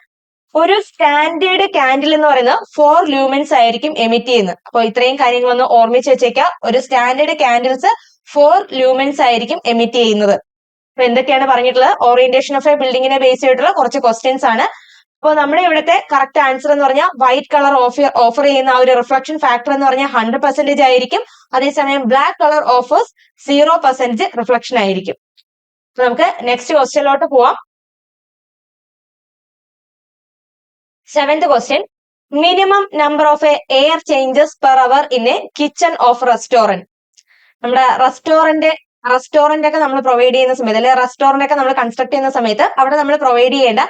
ഒരു സ്റ്റാൻഡേർഡ് കാൻഡിൽ എന്ന് പറയുന്നത് 4 ലൂമൻസ് ആയിരിക്കും എമിറ്റ് ചെയ്യുന്നത്. അപ്പൊ ഇത്രയും കാര്യങ്ങളൊന്ന് ഓർമ്മിച്ച് വെച്ചേക്കാം. ഒരു സ്റ്റാൻഡേർഡ് കാൻഡിൽസ് 4 ലൂമൻസ് ആയിരിക്കും എമിറ്റ് ചെയ്യുന്നത്. അപ്പൊ എന്തൊക്കെയാണ് പറഞ്ഞിട്ടുള്ളത്? ഓറിയന്റേഷൻ ഓഫ് എ ബിൽഡിങ്ങിനെ ബേസ് ചെയ്തിട്ടുള്ള കുറച്ച് ക്വസ്റ്റ്യൻസ് ആണ്. അപ്പോൾ നമ്മുടെ ഇവിടുത്തെ കറക്റ്റ് ആൻസർ എന്ന് പറഞ്ഞാൽ വൈറ്റ് കളർ ഓഫർ ചെയ്യുന്ന ആ ഒരു റിഫ്ലക്ഷൻ ഫാക്ടർ എന്ന് പറഞ്ഞാൽ 100% ആയിരിക്കും. അതേസമയം ബ്ലാക്ക് കളർ ഓഫേഴ്സ് 0% റിഫ്ലക്ഷൻ ആയിരിക്കും. നമുക്ക് നെക്സ്റ്റ് ക്വസ്റ്റ്യനിലോട്ട് പോവാം. 7th question. Minimum number of air changes per hour in A kitchen of restaurant. നമ്മുടെ റെസ്റ്റോറന്റ് ഒക്കെ നമ്മൾ പ്രൊവൈഡ് ചെയ്യുന്ന സമയത്ത്, അല്ലെങ്കിൽ റെസ്റ്റോറന്റ് ഒക്കെ നമ്മൾ കൺസ്ട്രക്ട് ചെയ്യുന്ന സമയത്ത് അവിടെ നമ്മൾ പ്രൊവൈഡ് ചെയ്യേണ്ട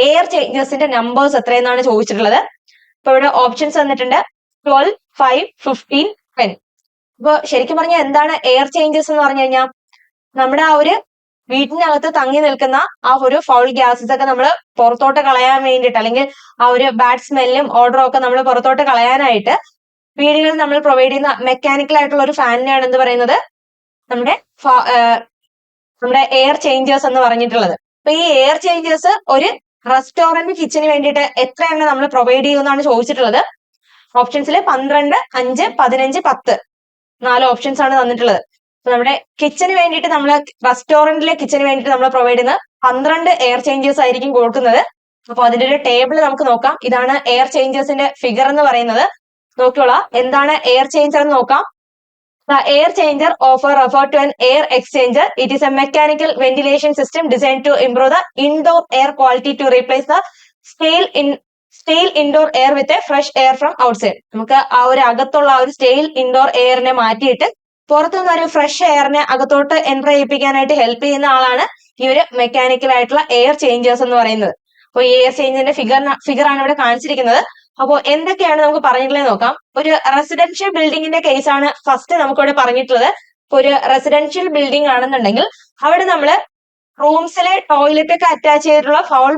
എയർ ചേഞ്ചസിന്റെ നമ്പേഴ്സ് എത്രയെന്നാണ് ചോദിച്ചിട്ടുള്ളത്. ഇപ്പൊ ഇവിടെ ഓപ്ഷൻസ് വന്നിട്ടുണ്ട് 12, 5, 15, 10. ഇപ്പൊ ശരിക്കും പറഞ്ഞാൽ എന്താണ് എയർ ചേഞ്ചസ് എന്ന് പറഞ്ഞു കഴിഞ്ഞാൽ നമ്മുടെ ആ ഒരു വീട്ടിനകത്ത് തങ്ങി നിൽക്കുന്ന ആ ഒരു ഫൗൾ ഗ്യാസസ് ഒക്കെ നമ്മൾ പുറത്തോട്ട് കളയാൻ വേണ്ടിയിട്ട്, അല്ലെങ്കിൽ ആ ഒരു ബാഡ് സ്മെല്ലും ഓർഡറും ഒക്കെ നമ്മൾ പുറത്തോട്ട് കളയാനായിട്ട് വീടുകളിൽ നമ്മൾ പ്രൊവൈഡ് ചെയ്യുന്ന മെക്കാനിക്കൽ ആയിട്ടുള്ള ഒരു ഫാനിനെയാണ് എന്ത് പറയുന്നത്? നമ്മുടെ എയർ ചേഞ്ചേഴ്സ് എന്ന് പറഞ്ഞിട്ടുള്ളത്. അപ്പൊ ഈ എയർ ചേഞ്ചേഴ്സ് ഒരു റെസ്റ്റോറന്റ് കിച്ചന് വേണ്ടിയിട്ട് എത്ര എണ്ണം നമ്മൾ പ്രൊവൈഡ് ചെയ്യുമെന്നാണ് ചോദിച്ചിട്ടുള്ളത്. ഓപ്ഷൻസിൽ 12, 5, 15, 10 4 ഓപ്ഷൻസ് ആണ് തന്നിട്ടുള്ളത്. അപ്പൊ നമ്മുടെ കിച്ചന് വേണ്ടിയിട്ട് നമ്മൾ റെസ്റ്റോറന്റിലെ കിച്ചന് വേണ്ടിയിട്ട് നമ്മൾ പ്രൊവൈഡ് ചെയ്യുന്ന 12 എയർ ചേഞ്ചേഴ്സ് ആയിരിക്കും കൊടുക്കുന്നത്. അപ്പൊ അതിന്റെ ഒരു ടേബിൾ നമുക്ക് നോക്കാം. ഇതാണ് എയർ ചേഞ്ചേഴ്സിന്റെ ഫിഗർ എന്ന് പറയുന്നത്. നോക്കിയോളാം എന്താണ് എയർ ചേഞ്ചർ എന്ന് നോക്കാം. The air changer offer refer to an air exchanger. It is a mechanical ventilation system designed to improve the indoor air quality to replace the stale indoor air with a fresh air from outside. നമുക്ക് ആ ഒരു അകത്തുള്ള ആ ഒരു stale indoor എയറിനെ മാറ്റിയിട്ട് പുറത്തുനിന്ന് ഒരു fresh എയറിനെ അകത്തോട്ട് എൻറ്റർ ചെയ്യിപ്പിക്കാനായിട്ട് ഹെൽപ്പ് ചെയ്യുന്ന ആളാണ് ഈ ഒരു മെക്കാനിക്കൽ ആയിട്ടുള്ള എയർ ചേഞ്ചേഴ്സ് എന്ന് പറയുന്നത്. അപ്പോൾ ഈ എയർ ചേഞ്ചറിന്റെ ഫിഗർ ആണ് ഇവിടെ കാണിച്ചിരിക്കുന്നത്. അപ്പോൾ എന്തൊക്കെയാണ് നമുക്ക് പറഞ്ഞിട്ടുള്ളത് നോക്കാം. ഒരു റെസിഡൻഷ്യൽ ബിൽഡിങ്ങിന്റെ കേസാണ് ഫസ്റ്റ് നമുക്കിവിടെ പറഞ്ഞിട്ടുള്ളത്. ഇപ്പൊ ഒരു റെസിഡൻഷ്യൽ ബിൽഡിംഗ് ആണെന്നുണ്ടെങ്കിൽ അവിടെ നമ്മള് റൂംസിലെ ടോയ്ലറ്റ് ഒക്കെ അറ്റാച്ച് ചെയ്തിട്ടുള്ള ഫൗൾ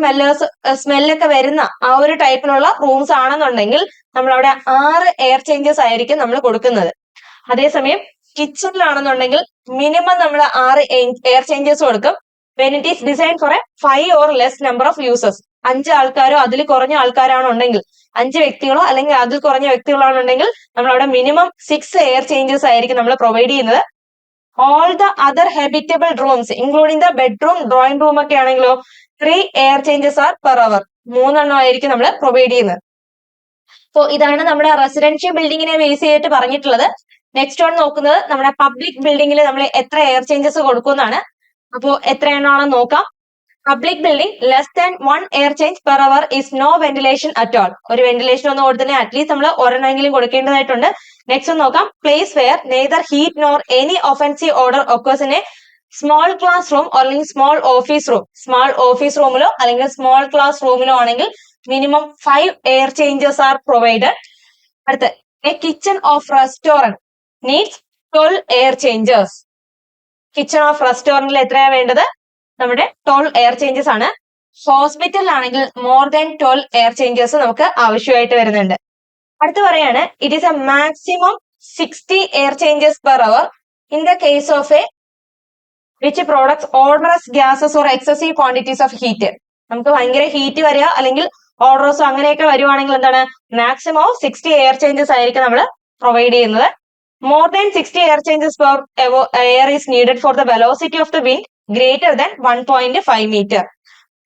സ്മെല്ലൊക്കെ വരുന്ന ആ ഒരു ടൈപ്പിലുള്ള റൂംസ് ആണെന്നുണ്ടെങ്കിൽ നമ്മൾ അവിടെ 6 എയർ ചേഞ്ചേഴ്സ് ആയിരിക്കും നമ്മൾ കൊടുക്കുന്നത്. അതേസമയം കിച്ചണിലാണെന്നുണ്ടെങ്കിൽ മിനിമം നമ്മൾ 6 എയർ ചേഞ്ചേഴ്സ് കൊടുക്കും. when it is designed for a 5 or less number of users. 5 ആൾക്കാരോ അതിൽ കുറഞ്ഞ ആൾക്കാരാണുണ്ടെങ്കിൽ, 5 വ്യക്തികളോ അല്ലെങ്കിൽ അതിൽ കുറഞ്ഞ വ്യക്തികളാണുണ്ടെങ്കിൽ നമ്മൾ അവിടെ മിനിമം 6 എയർ ചേഞ്ചേഴ്സ് ആയിരിക്കും നമ്മൾ പ്രൊവൈഡ് ചെയ്യുന്നത്. All the other habitable rooms including the bedroom, drawing room ഒക്കെ ആണെങ്കിലോ 3 air changers are per hour. 3 എണ്ണം ആയിരിക്കും നമ്മൾ പ്രൊവൈഡ് ചെയ്യുന്നത്. അപ്പോൾ ഇതാണ് നമ്മുടെ റെസിഡൻഷ്യൽ ബിൽഡിങ്ങിനെ ബേസ് ചെയ്തിട്ട് പറഞ്ഞിട്ടുള്ളത്. നെക്സ്റ്റ് ആണ് നോക്കുന്നത് നമ്മുടെ പബ്ലിക് ബിൽഡിങ്ങിൽ നമ്മൾ എത്ര എയർ ചേഞ്ചേഴ്സ് കൊടുക്കുമെന്നാണ്. അപ്പോൾ എത്ര എണ്ണമാണെന്ന് നോക്കാം. Public building less than 1 air change per hour is no ventilation at all. ഒരു വെന്റിലേഷൻ ഒന്നും കൊടുത്തില്ല, അറ്റ്ലീസ്റ്റ് നമ്മൾ ഒരെണ്ണമെങ്കിലും കൊടുക്കേണ്ടതായിട്ടുണ്ട്. നെക്സ്റ്റ് നോക്കാം, place where neither heat nor any offensive odour occurs in a small class room അല്ലെങ്കിൽ small office room. Small office റൂമിലോ അല്ലെങ്കിൽ സ്മോൾ ക്ലാസ് റൂമിലോ ആണെങ്കിൽ minimum 5 air changes are provided. അടുത്ത്, a kitchen of restaurant needs 12 air changers. Kitchen of റെസ്റ്റോറന്റിൽ എത്രയാ വേണ്ടത്? നമ്മുടെ 12 എയർ ചേഞ്ചസ് ആണ്. ഹോസ്പിറ്റലിലാണെങ്കിൽ മോർ ദാൻ 12 എയർ ചേഞ്ചേഴ്സ് നമുക്ക് ആവശ്യമായിട്ട് വരുന്നുണ്ട്. അടുത്ത് പറയാണ്, it is a maximum 60 air changes per hour in the case of a which products odorous gases or excessive quantities of heat. നമുക്ക് ഭയങ്കര ഹീറ്റ് വരിക അല്ലെങ്കിൽ ഓർഡറോസോ അങ്ങനെയൊക്കെ വരുവാണെങ്കിൽ എന്താണ്, മാക്സിമം 60 എയർ ചേഞ്ചസ് ആയിരിക്കും നമ്മൾ പ്രൊവൈഡ് ചെയ്യുന്നത്. More than 60 air changes per air is needed for the velocity of the wind greater than 1.5 metre.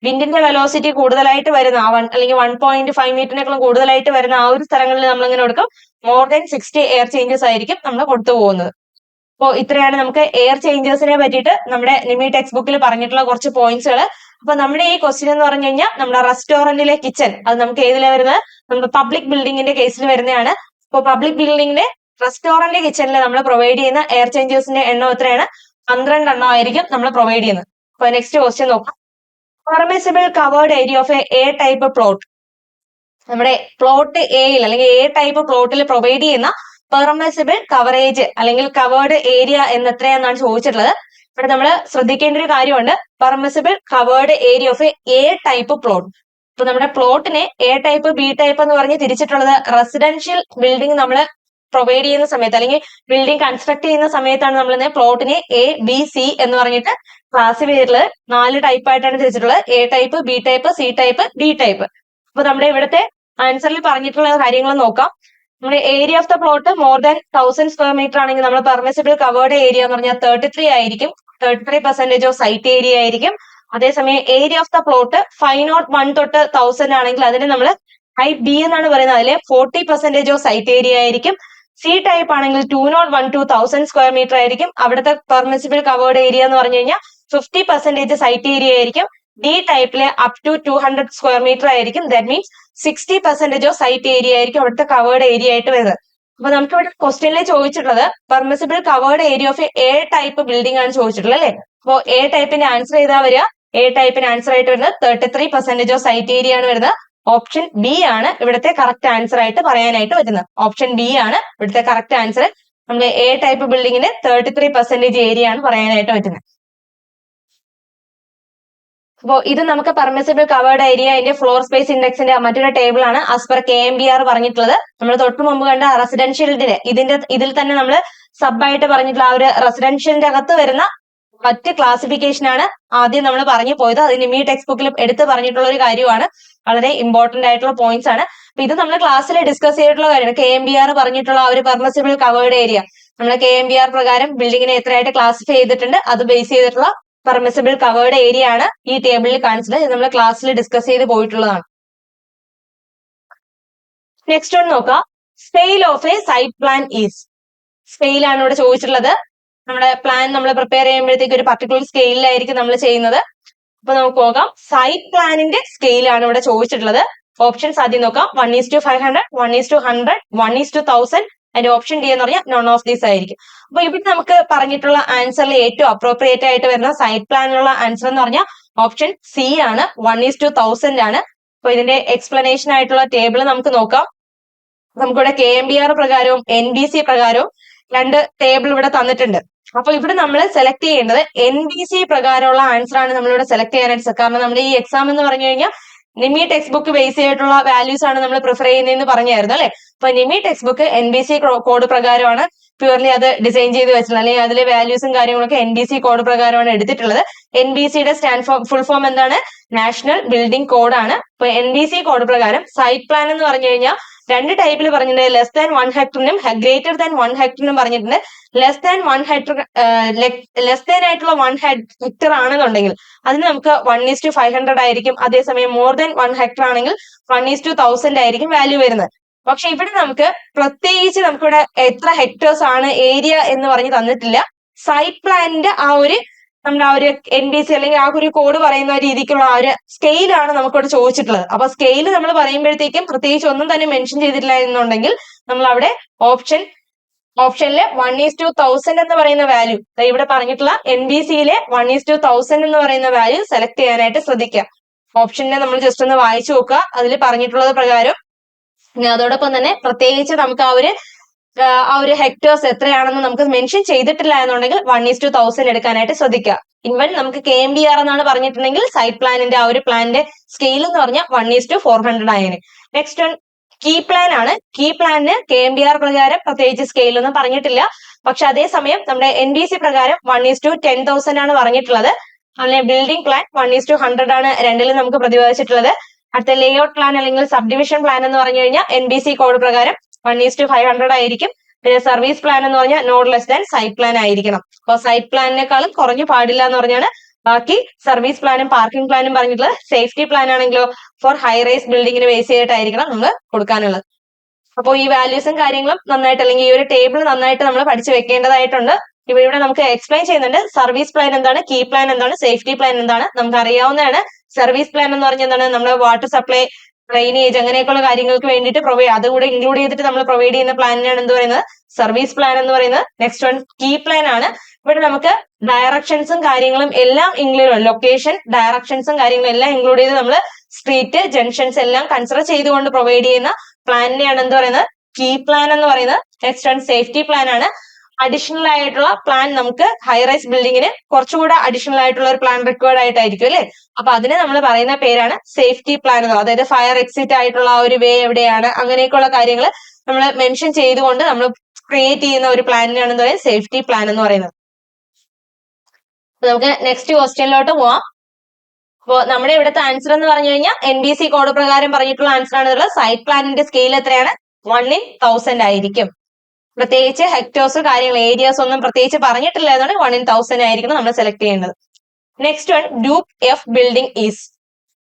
വിൻഡിന്റെ വെലോസിറ്റി കൂടുതലായിട്ട് വരുന്ന അല്ലെങ്കിൽ 1.5 മീറ്ററിനേക്കാളും കൂടുതലായിട്ട് വരുന്ന ആ ഒരു സ്ഥലങ്ങളിൽ നമ്മൾ എങ്ങനെ കൊടുക്കും, മോർ ദാൻ 60 എയർ ചേഞ്ചസ് ആയിരിക്കും നമ്മൾ കൊടുത്തു പോകുന്നത്. അപ്പോൾ ഇത്രയാണ് നമുക്ക് എയർ ചേഞ്ചേഴ്സിനെ പറ്റിയിട്ട് നമ്മുടെ നിമി ടെക്സ്റ്റ് ബുക്കിൽ പറഞ്ഞിട്ടുള്ള കുറച്ച് പോയിന്റ്സുകൾ. അപ്പൊ നമ്മുടെ ഈ ക്വസ്റ്റ്യൻ എന്ന് പറഞ്ഞു കഴിഞ്ഞാൽ നമ്മുടെ റെസ്റ്റോറന്റിലെ കിച്ചൺ, അത് നമുക്ക് ഏതിലാണ് വരുന്നത്, നമ്മുടെ പബ്ലിക് ബിൽഡിംഗിന്റെ കേസിൽ വരുന്നതാണ്. അപ്പോൾ പബ്ലിക് ബിൽഡിംഗിന്റെ റെസ്റ്റോറന്റ് കിച്ചണിൽ നമ്മൾ പ്രൊവൈഡ് ചെയ്യുന്ന എയർ ചേഞ്ചേഴ്സിന്റെ എണ്ണം എത്രയാണ്? 12 എണ്ണം ആയിരിക്കും നമ്മൾ പ്രൊവൈഡ് ചെയ്യുന്നത്. അപ്പൊ നെക്സ്റ്റ് ക്വസ്റ്റ്യൻ നോക്കാം. Permissible covered area of A type plot. നമ്മുടെ പ്ലോട്ട് എയിൽ അല്ലെങ്കിൽ എ ടൈപ്പ് പ്ലോട്ടിൽ പ്രൊവൈഡ് ചെയ്യുന്ന പെർമിസിബിൾ കവറേജ് അല്ലെങ്കിൽ കവേർഡ് ഏരിയ എന്ന് എത്രയാണെന്നാണ് ചോദിച്ചിട്ടുള്ളത്. ഇവിടെ നമ്മൾ ശ്രദ്ധിക്കേണ്ട ഒരു കാര്യമുണ്ട്, permissible covered area of A type plot. ഇപ്പൊ നമ്മുടെ പ്ലോട്ടിനെ എ ടൈപ്പ് ബി ടൈപ്പ് എന്ന് പറഞ്ഞ് തിരിച്ചിട്ടുള്ളത് റെസിഡൻഷ്യൽ ബിൽഡിംഗ് നമ്മൾ പ്രൊവൈഡ് ചെയ്യുന്ന സമയത്ത് അല്ലെങ്കിൽ ബിൽഡിംഗ് കൺസ്ട്രക്ട് ചെയ്യുന്ന സമയത്താണ് നമ്മൾ പ്ലോട്ടിനെ എ ബി സി എന്ന് പറഞ്ഞിട്ട് ക്ലാസിഫൈ ചെയ്തിട്ടുള്ളത്. 4 ടൈപ്പ് ആയിട്ടാണ് തിരിച്ചിട്ടുള്ളത്, A type B type C type D type. അപ്പൊ നമ്മുടെ ഇവിടുത്തെ ആൻസറിൽ പറഞ്ഞിട്ടുള്ള കാര്യങ്ങൾ നോക്കാം. നമ്മുടെ area of the plot more than 1000 square metre ആണെങ്കിൽ നമ്മൾ പെർമിസിബിൾ കവേർഡ് ഏരിയ എന്ന് പറഞ്ഞാൽ 33 ആയിരിക്കും. 33% ഓഫ് സൈറ്റ് ഏരിയ ആയിരിക്കും. അതേസമയം ഏരിയ ഓഫ് ദ പ്ലോട്ട് 501 തൊട്ട് 1000 ആണെങ്കിൽ അതിന് നമ്മൾ ടൈപ്പ് ബി എന്നാണ് പറയുന്നത്, അതിലെ 40% ഓഫ് സൈറ്റ് ഏരിയ ആയിരിക്കും. സി ടൈപ്പ് ആണെങ്കിൽ 201 to 1000 സ്ക്വയർ മീറ്റർ ആയിരിക്കും. അവിടുത്തെ പെർമിസിബിൾ കവേർഡ് ഏരിയ എന്ന് പറഞ്ഞു കഴിഞ്ഞാൽ 50% സൈറ്റ് ഏരിയ ആയിരിക്കും. ഡി ടൈപ്പിലെ അപ് ടു 200 സ്ക്വയർ മീറ്റർ ആയിരിക്കും. That means 60% of site area ആയിരിക്കും അവിടുത്തെ കവേർഡ് ഏരിയ ആയിട്ട് വരുന്നത്. അപ്പൊ നമുക്ക് ഇവിടെ ക്വസ്റ്റ്യനിൽ ചോദിച്ചിട്ടുള്ളത് permissible covered area of A type building ആണ് ചോദിച്ചിട്ടുള്ളത് അല്ലെ. അപ്പോൾ എ ടൈപ്പിന്റെ ആൻസർ ചെയ്താ വരിക, എ ടൈപ്പിന് ആൻസർ ആയിട്ട് വരുന്നത് 33% ഓഫ് സൈറ്റ് ഏരിയ ആണ് വരുന്നത്. ഓപ്ഷൻ ബി ആണ് ഇവിടുത്തെ കറക്റ്റ് ആൻസർ ആയിട്ട് പറയാനായിട്ട് പറ്റുന്നത്. ഓപ്ഷൻ ബി ആണ് ഇവിടുത്തെ കറക്റ്റ് ആൻസർ. നമ്മുടെ എ ടൈപ്പ് ബിൽഡിങ്ങിന് 33% ഏരിയ ആണ് പറയാനായിട്ട് പറ്റുന്നത്. അപ്പോൾ ഇത് നമുക്ക് പെർമിസിബിൾ കവേർഡ് ഏരിയ അതിന്റെ ഫ്ലോർ സ്പേസ് ഇൻഡെക്സിന്റെ മറ്റൊരു ടേബിൾ ആണ് ആസ് പെർ KMBR പറഞ്ഞിട്ടുള്ളത്. നമ്മൾ തൊട്ട് മുമ്പ് കണ്ട റെസിഡൻഷ്യലിന്റെ ഇതിൽ തന്നെ നമ്മൾ സബ് ആയിട്ട് പറഞ്ഞിട്ടുള്ള ആ ഒരു റെസിഡൻഷ്യലിന്റെ അകത്ത് വരുന്ന മറ്റ് ക്ലാസിഫിക്കേഷൻ ആണ് ആദ്യം നമ്മൾ പറഞ്ഞു പോയത്. അത് നിമി ടെക്സ്റ്റ് ബുക്കിൽ എടുത്ത് പറഞ്ഞിട്ടുള്ള ഒരു കാര്യമാണ്, വളരെ ഇമ്പോർട്ടന്റ് ആയിട്ടുള്ള പോയിന്റ്സ് ആണ്. അപ്പൊ ഇത് നമ്മൾ ക്ലാസ്സിൽ ഡിസ്കസ് ചെയ്തിട്ടുള്ള കാര്യമാണ്. KMBR പറഞ്ഞിട്ടുള്ള ആ ഒരു പെർമിസിബിൾ കവേർഡ് ഏരിയ നമ്മൾ KMBR പ്രകാരം ബിൽഡിങ്ങിനെ എത്രയായിട്ട് ക്ലാസിഫൈ ചെയ്തിട്ടുണ്ട് അത് ബേസ് ചെയ്തിട്ടുള്ള പെർമിസിബിൾ കവേർഡ് ഏരിയ ആണ് ഈ ടേബിളിൽ കാണിച്ചത്. ഇത് നമ്മൾ ക്ലാസ്സിൽ ഡിസ്കസ് ചെയ്ത് പോയിട്ടുള്ളതാണ്. നെക്സ്റ്റ് ഒന്ന് നോക്കാം, scale of a site plan is. Scale ആണ് ഇവിടെ ചോദിച്ചിട്ടുള്ളത്. നമ്മുടെ പ്ലാൻ നമ്മൾ പ്രിപ്പയർ ചെയ്യുമ്പോഴത്തേക്ക് ഒരു പർട്ടിക്കുലർ സ്കെയിലായിരിക്കും നമ്മൾ ചെയ്യുന്നത്. അപ്പൊ നമുക്ക് നോക്കാം, സൈറ്റ് പ്ലാനിന്റെ സ്കെയിൽ ആണ് ഇവിടെ ചോദിച്ചിട്ടുള്ളത്. ഓപ്ഷൻസ് ആദ്യം നോക്കാം. 1:500, 1:100, 1:1000 അതിന്റെ ഓപ്ഷൻ ഡി എന്ന് പറഞ്ഞാൽ നോൺ ഓഫ് ദീസ് ആയിരിക്കും. അപ്പൊ ഇവിടെ നമുക്ക് പറഞ്ഞിട്ടുള്ള ആൻസറിൽ ഏറ്റവും അപ്രോപ്രിയേറ്റ് ആയിട്ട് വരുന്ന സൈറ്റ് പ്ലാനിലുള്ള ആൻസർ എന്ന് പറഞ്ഞാൽ ഓപ്ഷൻ സി ആണ്, 1:1000 ആണ്. അപ്പൊ ഇതിന്റെ എക്സ്പ്ലനേഷൻ ആയിട്ടുള്ള ടേബിൾ നമുക്ക് നോക്കാം. നമുക്കിവിടെ KMBR പ്രകാരവും NBC പ്രകാരവും 2 ടേബിൾ ഇവിടെ തന്നിട്ടുണ്ട്. അപ്പൊ ഇവിടെ നമ്മൾ സെലക്ട് ചെയ്യേണ്ടത് NBC പ്രകാരമുള്ള ആൻസർ ആണ് നമ്മളിവിടെ സെലക്ട് ചെയ്യാനായിട്ട്. കാരണം നമ്മുടെ ഈ എക്സാം എന്ന് പറഞ്ഞു കഴിഞ്ഞാൽ നിമി ടെക്സ്റ്റ് ബുക്ക് ബേസ് ചെയ്തിട്ടുള്ള വാല്യൂസ് ആണ് നമ്മൾ പ്രിഫർ ചെയ്യുന്നതെന്ന് പറഞ്ഞായിരുന്നു അല്ലെ. അപ്പൊ നിമി ടെക്സ്റ്റ് ബുക്ക് NBC കോഡ് പ്രകാരമാണ് പ്യൂർലി അത് ഡിസൈൻ ചെയ്ത് വെച്ചിട്ടുള്ളത്, അല്ലെങ്കിൽ അതിലെ വാല്യൂസും കാര്യങ്ങളൊക്കെ NBC കോഡ് പ്രകാരമാണ് എടുത്തിട്ടുള്ളത്. NBCയുടെ ഫുൾ ഫോം എന്താണ്? നാഷണൽ ബിൽഡിംഗ് കോഡ് ആണ്. അപ്പൊ NBC കോഡ് പ്രകാരം സൈറ്റ് പ്ലാൻ എന്ന് പറഞ്ഞു കഴിഞ്ഞാൽ 2 ടൈപ്പിൽ പറഞ്ഞിട്ടുണ്ട്. ലെസ് ദാൻ 1 ഹെക്ടറിനും ഗ്രേറ്റർ ദാൻ 1 ഹെക്ടറിനും പറഞ്ഞിട്ടുണ്ട്. ലെസ് ദാൻ ആയിട്ടുള്ള 1 ഹെക്ടർ ആണെന്നുണ്ടെങ്കിൽ അതിന് നമുക്ക് 1:500 ആയിരിക്കും. അതേസമയം മോർ ദാൻ 1 ഹെക്ടർ ആണെങ്കിൽ 1:1000 ആയിരിക്കും വാല്യൂ വരുന്നത്. പക്ഷെ ഇവിടെ നമുക്ക് പ്രത്യേകിച്ച് നമുക്കിവിടെ എത്ര ഹെക്ടേഴ്സ് ആണ് ഏരിയ എന്ന് പറഞ്ഞ് തന്നിട്ടില്ല. സൈറ്റ് പ്ലാനിന്റെ ആ ഒരു നമ്മുടെ ആ ഒരു NBC അല്ലെങ്കിൽ ആ ഒരു കോഡ് പറയുന്ന രീതിക്കുള്ള ആ ഒരു സ്കെയിലാണ് നമുക്കിവിടെ ചോദിച്ചിട്ടുള്ളത്. അപ്പൊ സ്കെയിൽ നമ്മൾ പറയുമ്പോഴത്തേക്കും പ്രത്യേകിച്ച് ഒന്നും തന്നെ മെൻഷൻ ചെയ്തിട്ടില്ല എന്നുണ്ടെങ്കിൽ നമ്മൾ അവിടെ ഓപ്ഷനിലെ 1:1000 എന്ന് പറയുന്ന വാല്യൂ ഇവിടെ പറഞ്ഞിട്ടുള്ള NBCയിലെ 1:1000 എന്ന് പറയുന്ന വാല്യൂ സെലക്ട് ചെയ്യാനായിട്ട് ശ്രദ്ധിക്കുക. ഓപ്ഷനെ നമ്മൾ ജസ്റ്റ് ഒന്ന് വായിച്ചു നോക്കുക. അതിൽ പറഞ്ഞിട്ടുള്ളത് പ്രകാരം അതോടൊപ്പം തന്നെ പ്രത്യേകിച്ച് നമുക്ക് ആ ഒരു ഹെക്ടേഴ്സ് എത്രയാണെന്ന് നമുക്ക് മെൻഷൻ ചെയ്തിട്ടില്ല എന്നുണ്ടെങ്കിൽ 1:1000 എടുക്കാനായിട്ട് ശ്രദ്ധിക്കുക. ഇവൻ നമുക്ക് KMBR എന്നാണ് പറഞ്ഞിട്ടുണ്ടെങ്കിൽ സൈറ്റ് പ്ലാനിന്റെ ആ ഒരു പ്ലാനിന്റെ സ്കെയിൽ എന്ന് പറഞ്ഞാൽ 1:400 ആയേനെ. നെക്സ്റ്റ് വൺ കീ പ്ലാൻ ആണ്. കീ പ്ലാനിന് KMBR പ്രകാരം പ്രത്യേകിച്ച് സ്കെയിൽ ഒന്നും പറഞ്ഞിട്ടില്ല. പക്ഷെ അതേസമയം നമ്മുടെ NBC പ്രകാരം 1:10,000 ആണ് പറഞ്ഞിട്ടുള്ളത്. അങ്ങനെ ബിൽഡിംഗ് പ്ലാൻ 1:100 ആണ് രണ്ടിലും നമുക്ക് പ്രതിപാദിച്ചിട്ടുള്ളത്. അടുത്ത ലേഔട്ട് പ്ലാൻ അല്ലെങ്കിൽ സബ് ഡിവിഷൻ പ്ലാൻ എന്ന് പറഞ്ഞു കഴിഞ്ഞാൽ NBC കോഡ് പ്രകാരം 1:500 ആയിരിക്കും. പിന്നെ സർവീസ് പ്ലാൻ എന്ന് പറഞ്ഞാൽ not less than site plan ആയിരിക്കണം. അപ്പൊ സൈറ്റ് പ്ലാനിനേക്കാളും കുറഞ്ഞു പാടില്ല എന്ന് പറഞ്ഞാണ് ബാക്കി സർവീസ് പ്ലാനും പാർക്കിംഗ് പ്ലാനും പറഞ്ഞിട്ടുള്ളത്. സേഫ്റ്റി പ്ലാൻ ആണെങ്കിലോ ഫോർ ഹൈ റൈസ് ബിൽഡിങ്ങിന് ബേസ് ചെയ്തിട്ടായിരിക്കണം നമ്മൾ കൊടുക്കാനുള്ളത്. അപ്പോൾ ഈ വാല്യൂസും കാര്യങ്ങളും നന്നായിട്ട് അല്ലെങ്കിൽ ഈ ഒരു ടേബിൾ നന്നായിട്ട് നമ്മൾ പഠിച്ചു വെക്കേണ്ടതായിട്ടുണ്ട്. ഇവിടെ നമുക്ക് എക്സ്പ്ലെയിൻ ചെയ്യുന്നുണ്ട് സർവീസ് പ്ലാൻ എന്താണ്, കീ പ്ലാൻ എന്താണ്, സേഫ്റ്റി പ്ലാൻ എന്താണ്. നമുക്ക് അറിയാവുന്നതാണ്. സർവീസ് പ്ലാൻ എന്ന് പറഞ്ഞാൽ എന്താണ്, നമ്മുടെ വാട്ടർ സപ്ലൈ, ഡ്രെയിനേജ് അങ്ങനെയൊക്കെയുള്ള കാര്യങ്ങൾക്ക് വേണ്ടിയിട്ട് അതുകൂടെ ഇൻക്ലൂഡ് ചെയ്തിട്ട് നമ്മൾ പ്രൊവൈഡ് ചെയ്യുന്ന പ്ലാനിനാണ് എന്ത് പറയുന്നത്, സർവീസ് പ്ലാൻ എന്ന് പറയുന്നത്. നെക്സ്റ്റ് വൺ കീ പ്ലാൻ ആണ്. ഇവിടെ നമുക്ക് ഡയറക്ഷൻസും കാര്യങ്ങളും എല്ലാം ഇൻക്ലൂഡ്, ലൊക്കേഷൻ, ഡയറക്ഷൻസും കാര്യങ്ങളും എല്ലാം ഇൻക്ലൂഡ് ചെയ്ത് നമ്മൾ സ്ട്രീറ്റ്, ജംഗ്ഷൻസ് എല്ലാം കൺസിഡർ ചെയ്തുകൊണ്ട് പ്രൊവൈഡ് ചെയ്യുന്ന പ്ലാനിനെയാണ് എന്ത് പറയുന്നത്, കീ പ്ലാൻ എന്ന് പറയുന്നത്. നെക്സ്റ്റ് വൺ സേഫ്റ്റി പ്ലാൻ ആണ്. അഡീഷണൽ ആയിട്ടുള്ള പ്ലാൻ നമുക്ക് ഹൈ റൈസ് ബിൽഡിങ്ങിന് കുറച്ചുകൂടെ അഡീഷണൽ ആയിട്ടുള്ള ഒരു പ്ലാൻ റിക്വയർഡ് ആയിട്ടായിരിക്കും അല്ലെ. അപ്പൊ അതിന് നമ്മൾ പറയുന്ന പേരാണ് സേഫ്റ്റി പ്ലാൻ എന്ന്. അതായത് ഫയർ എക്സിറ്റ് ആയിട്ടുള്ള ആ ഒരു വേ എവിടെയാണ്, അങ്ങനെയൊക്കെയുള്ള കാര്യങ്ങൾ നമ്മൾ മെൻഷൻ ചെയ്തുകൊണ്ട് നമ്മൾ ക്രിയേറ്റ് ചെയ്യുന്ന ഒരു പ്ലാനിനാണ് എന്താ പറയുക, സേഫ്റ്റി പ്ലാൻ എന്ന് പറയുന്നത്. നമുക്ക് നെക്സ്റ്റ് ക്വസ്റ്റ്യനിലോട്ട് പോവാം. അപ്പോ നമ്മുടെ ഇവിടുത്തെ ആൻസർ എന്ന് പറഞ്ഞു കഴിഞ്ഞാൽ NBC കോഡ് പ്രകാരം പറഞ്ഞിട്ടുള്ള ആൻസർ ആണ്. സൈറ്റ് പ്ലാനിന്റെ സ്കെയിൽ എത്രയാണ്, 1:1000 ആയിരിക്കും. പ്രത്യേകിച്ച് ഹെക്ടേഴ്സ് കാര്യങ്ങൾ ഏരിയാസ് ഒന്നും പ്രത്യേകിച്ച് പറഞ്ഞിട്ടില്ല എന്നാണ് 1:1000 ആയിരിക്കണം നമ്മൾ സെലക്ട് ചെയ്യേണ്ടത്. Next one group F building is.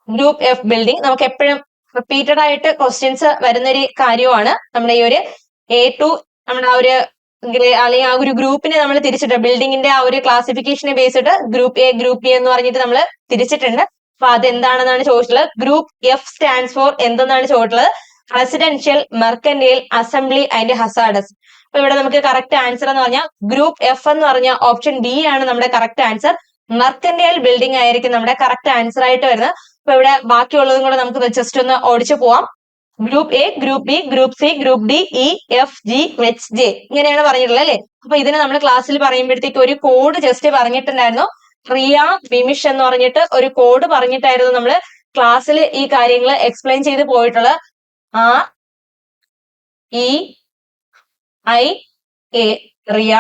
Group F building നമുക്ക് എപ്പോഴും റിപ്പീറ്റഡ് ആയിട്ട് ക്വസ്റ്റ്യൻസ് വരുന്നൊരു കാര്യമാണ്. നമ്മുടെ ഈ ഒരു A2 നമ്മുടെ ആ ഒരു അല്ലെങ്കിൽ ആ ഒരു ഗ്രൂപ്പിനെ നമ്മൾ തിരിച്ചിട്ട് ബിൽഡിങ്ങിന്റെ ആ ഒരു ക്ലാസിഫിക്കേഷനെ ബേസിട്ട് ഗ്രൂപ്പ് A, ഗ്രൂപ്പ് B എന്ന് പറഞ്ഞിട്ട് നമ്മൾ തിരിച്ചിട്ടുണ്ട്. അപ്പൊ അതെന്താണെന്നാണ് ചോദിച്ചിട്ടുള്ളത്. ഗ്രൂപ്പ് F സ്റ്റാൻഡ്സ് ഫോർ എന്തെന്നാണ് ചോദിച്ചിട്ടുള്ളത്, residential, mercantile, assembly and hazardous. അപ്പൊ ഇവിടെ നമുക്ക് കറക്റ്റ് ആൻസർ എന്ന് പറഞ്ഞാൽ ഗ്രൂപ്പ് F എന്ന് പറഞ്ഞാൽ ഓപ്ഷൻ D ആണ് നമ്മുടെ കറക്റ്റ് ആൻസർ. മെർക്കന്റൈൽ ബിൽഡിംഗ് ആയിരിക്കും നമ്മുടെ കറക്റ്റ് ആൻസർ ആയിട്ട് വരുന്നത്. അപ്പൊ ഇവിടെ ബാക്കിയുള്ളതും കൂടെ നമുക്ക് ജസ്റ്റ് ഒന്ന് ഓടിച്ചു പോവാം. Group A, group B, group C, group D, E, F, G, H, J ഇങ്ങനെയാണ് പറഞ്ഞിട്ടുള്ളത് അല്ലെ. അപ്പൊ ഇതിന് നമ്മൾ ക്ലാസ്സിൽ പറയുമ്പോഴത്തേക്ക് ഒരു കോഡ് ജസ്റ്റ് പറഞ്ഞിട്ടുണ്ടായിരുന്നു. റിയ ബിമിഷ് എന്ന് പറഞ്ഞിട്ട് ഒരു കോഡ് പറഞ്ഞിട്ടായിരുന്നു നമ്മൾ ക്ലാസ്സിൽ ഈ കാര്യങ്ങൾ എക്സ്പ്ലെയിൻ ചെയ്ത് പോയിട്ടുള്ളത്. REIA Riya,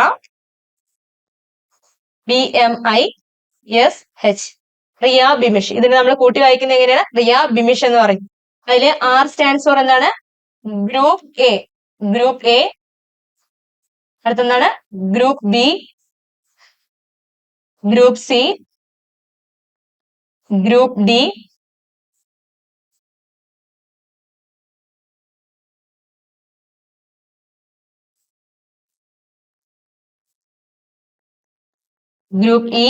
BMISH Riya ബിമിഷ്. ഇതിന് നമ്മൾ കൂട്ടി വായിക്കുന്നത് എങ്ങനെയാണ്, റിയ ബിമിഷ് എന്ന് പറയും. അതില് R സ്റ്റാൻഡ്സ് ഫോർ എന്താണ്, ഗ്രൂപ്പ് A. ഗ്രൂപ്പ് A അടുത്തെന്താണ്, group B, group C, group D, group E,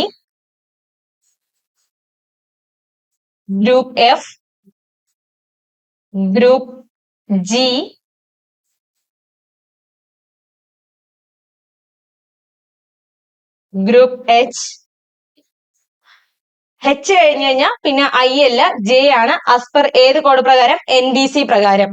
group F, group G, group H. കഴിഞ്ഞു കഴിഞ്ഞാൽ പിന്നെ I അല്ല J ആണ്. ആസ് ഏത് കോഡ് പ്രകാരം, NBC പ്രകാരം.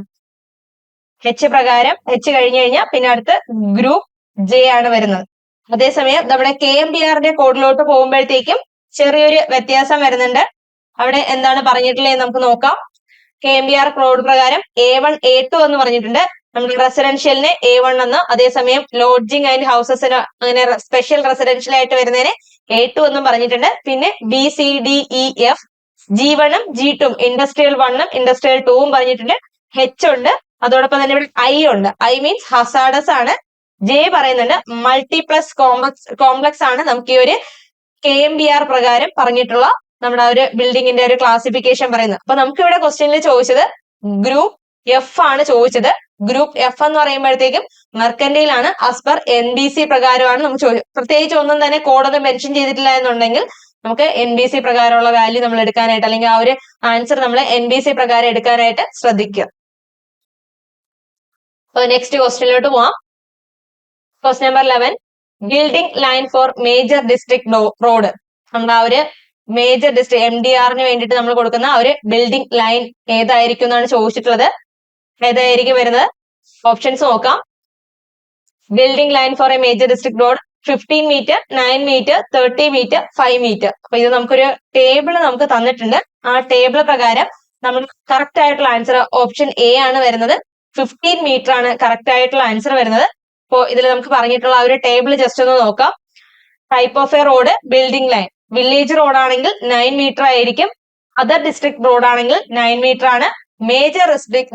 പ്രകാരം കഴിഞ്ഞു കഴിഞ്ഞാൽ പിന്നെ അടുത്ത് ഗ്രൂപ്പ് J ആണ് വരുന്നത്. അതേസമയം നമ്മുടെ KMBRന്റെ കോഡിലോട്ട് പോകുമ്പോഴത്തേക്കും ചെറിയൊരു വ്യത്യാസം വരുന്നുണ്ട്. അവിടെ എന്താണ് പറഞ്ഞിട്ടുള്ളത് നമുക്ക് നോക്കാം. KMBR കോഡ് പ്രകാരം A1, A2 എന്ന് പറഞ്ഞിട്ടുണ്ട്. നമ്മുടെ റെസിഡൻഷ്യലിന് A1 എന്ന്, അതേസമയം ലോഡ്ജിങ് ആൻഡ് ഹൗസസിന് അങ്ങനെ സ്പെഷ്യൽ റെസിഡൻഷ്യൽ ആയിട്ട് വരുന്നതിന് A2 എന്നും പറഞ്ഞിട്ടുണ്ട്. പിന്നെ BCDEF G1ഉം G2ഉം ഇൻഡസ്ട്രിയൽ 1ഉം ഇൻഡസ്ട്രിയൽ 2ഉം പറഞ്ഞിട്ടുണ്ട്. H ഉണ്ട്. അതോടൊപ്പം തന്നെ ഇവിടെ I ഉണ്ട്. I മീൻസ് ഹസാർഡസ് ആണ്. J പറയുന്നുണ്ട് മൾട്ടിപ്ലസ് കോംപ്ലക്സ് ആണ് നമുക്ക് ഈ ഒരു KMBR പ്രകാരം പറഞ്ഞിട്ടുള്ള നമ്മുടെ ഒരു ബിൽഡിങ്ങിന്റെ ഒരു ക്ലാസിഫിക്കേഷൻ പറയുന്നത്. അപ്പൊ നമുക്ക് ഇവിടെ ക്വസ്റ്റ്യനിൽ ചോദിച്ചത് ഗ്രൂപ്പ് എഫ് ആണ് ചോദിച്ചത്. ഗ്രൂപ്പ് എഫ് എന്ന് പറയുമ്പോഴത്തേക്കും മെർക്കന്റൈൽ ആണ്. ആസ് പെർ NBC പ്രകാരമാണ് നമുക്ക് ചോദിച്ചത്. പ്രത്യേകിച്ച് ഒന്നും തന്നെ കോഡൊന്നും മെൻഷൻ ചെയ്തിട്ടില്ല എന്നുണ്ടെങ്കിൽ നമുക്ക് NBC പ്രകാരമുള്ള വാല്യൂ നമ്മൾ എടുക്കാനായിട്ട്, അല്ലെങ്കിൽ ആ ഒരു ആൻസർ നമ്മൾ NBC പ്രകാരം എടുക്കാനായിട്ട് ശ്രദ്ധിക്കുക. നെക്സ്റ്റ് ക്വസ്റ്റ്യനിലോട്ട് പോവാം. Question number 11. Building line for major district road. നമ്മുടെ ആ ഒരു മേജർ ഡിസ്ട്രിക്ട് MDRന് വേണ്ടിയിട്ട് നമ്മൾ കൊടുക്കുന്ന ആ ഒരു ബിൽഡിംഗ് ലൈൻ ഏതായിരിക്കും എന്നാണ് ചോദിച്ചിട്ടുള്ളത്. ഏതായിരിക്കും വരുന്നത്? ഓപ്ഷൻസ് നോക്കാം. Building line for a major district road 15 metre, 9 metre, 30 metre, 5 metre. അപ്പൊ ഇത് നമുക്കൊരു ടേബിൾ നമുക്ക് തന്നിട്ടുണ്ട്. ആ ടേബിൾ പ്രകാരം നമ്മൾ കറക്റ്റ് ആയിട്ടുള്ള ആൻസർ ഓപ്ഷൻ എ ആണ് വരുന്നത്. 15 മീറ്റർ ആണ് കറക്റ്റ് ആയിട്ടുള്ള ആൻസർ വരുന്നത്. അപ്പോ ഇതിൽ നമുക്ക് പറഞ്ഞിട്ടുള്ള ആ ഒരു ടേബിൾ ജസ്റ്റ് ഒന്ന് നോക്കാം. Type of A road building line. Village road ആണെങ്കിൽ 9 മീറ്റർ ആയിരിക്കും. അതർ ഡിസ്ട്രിക്ട് റോഡ് ആണെങ്കിൽ 9 മീറ്റർ ആണ്. മേജർ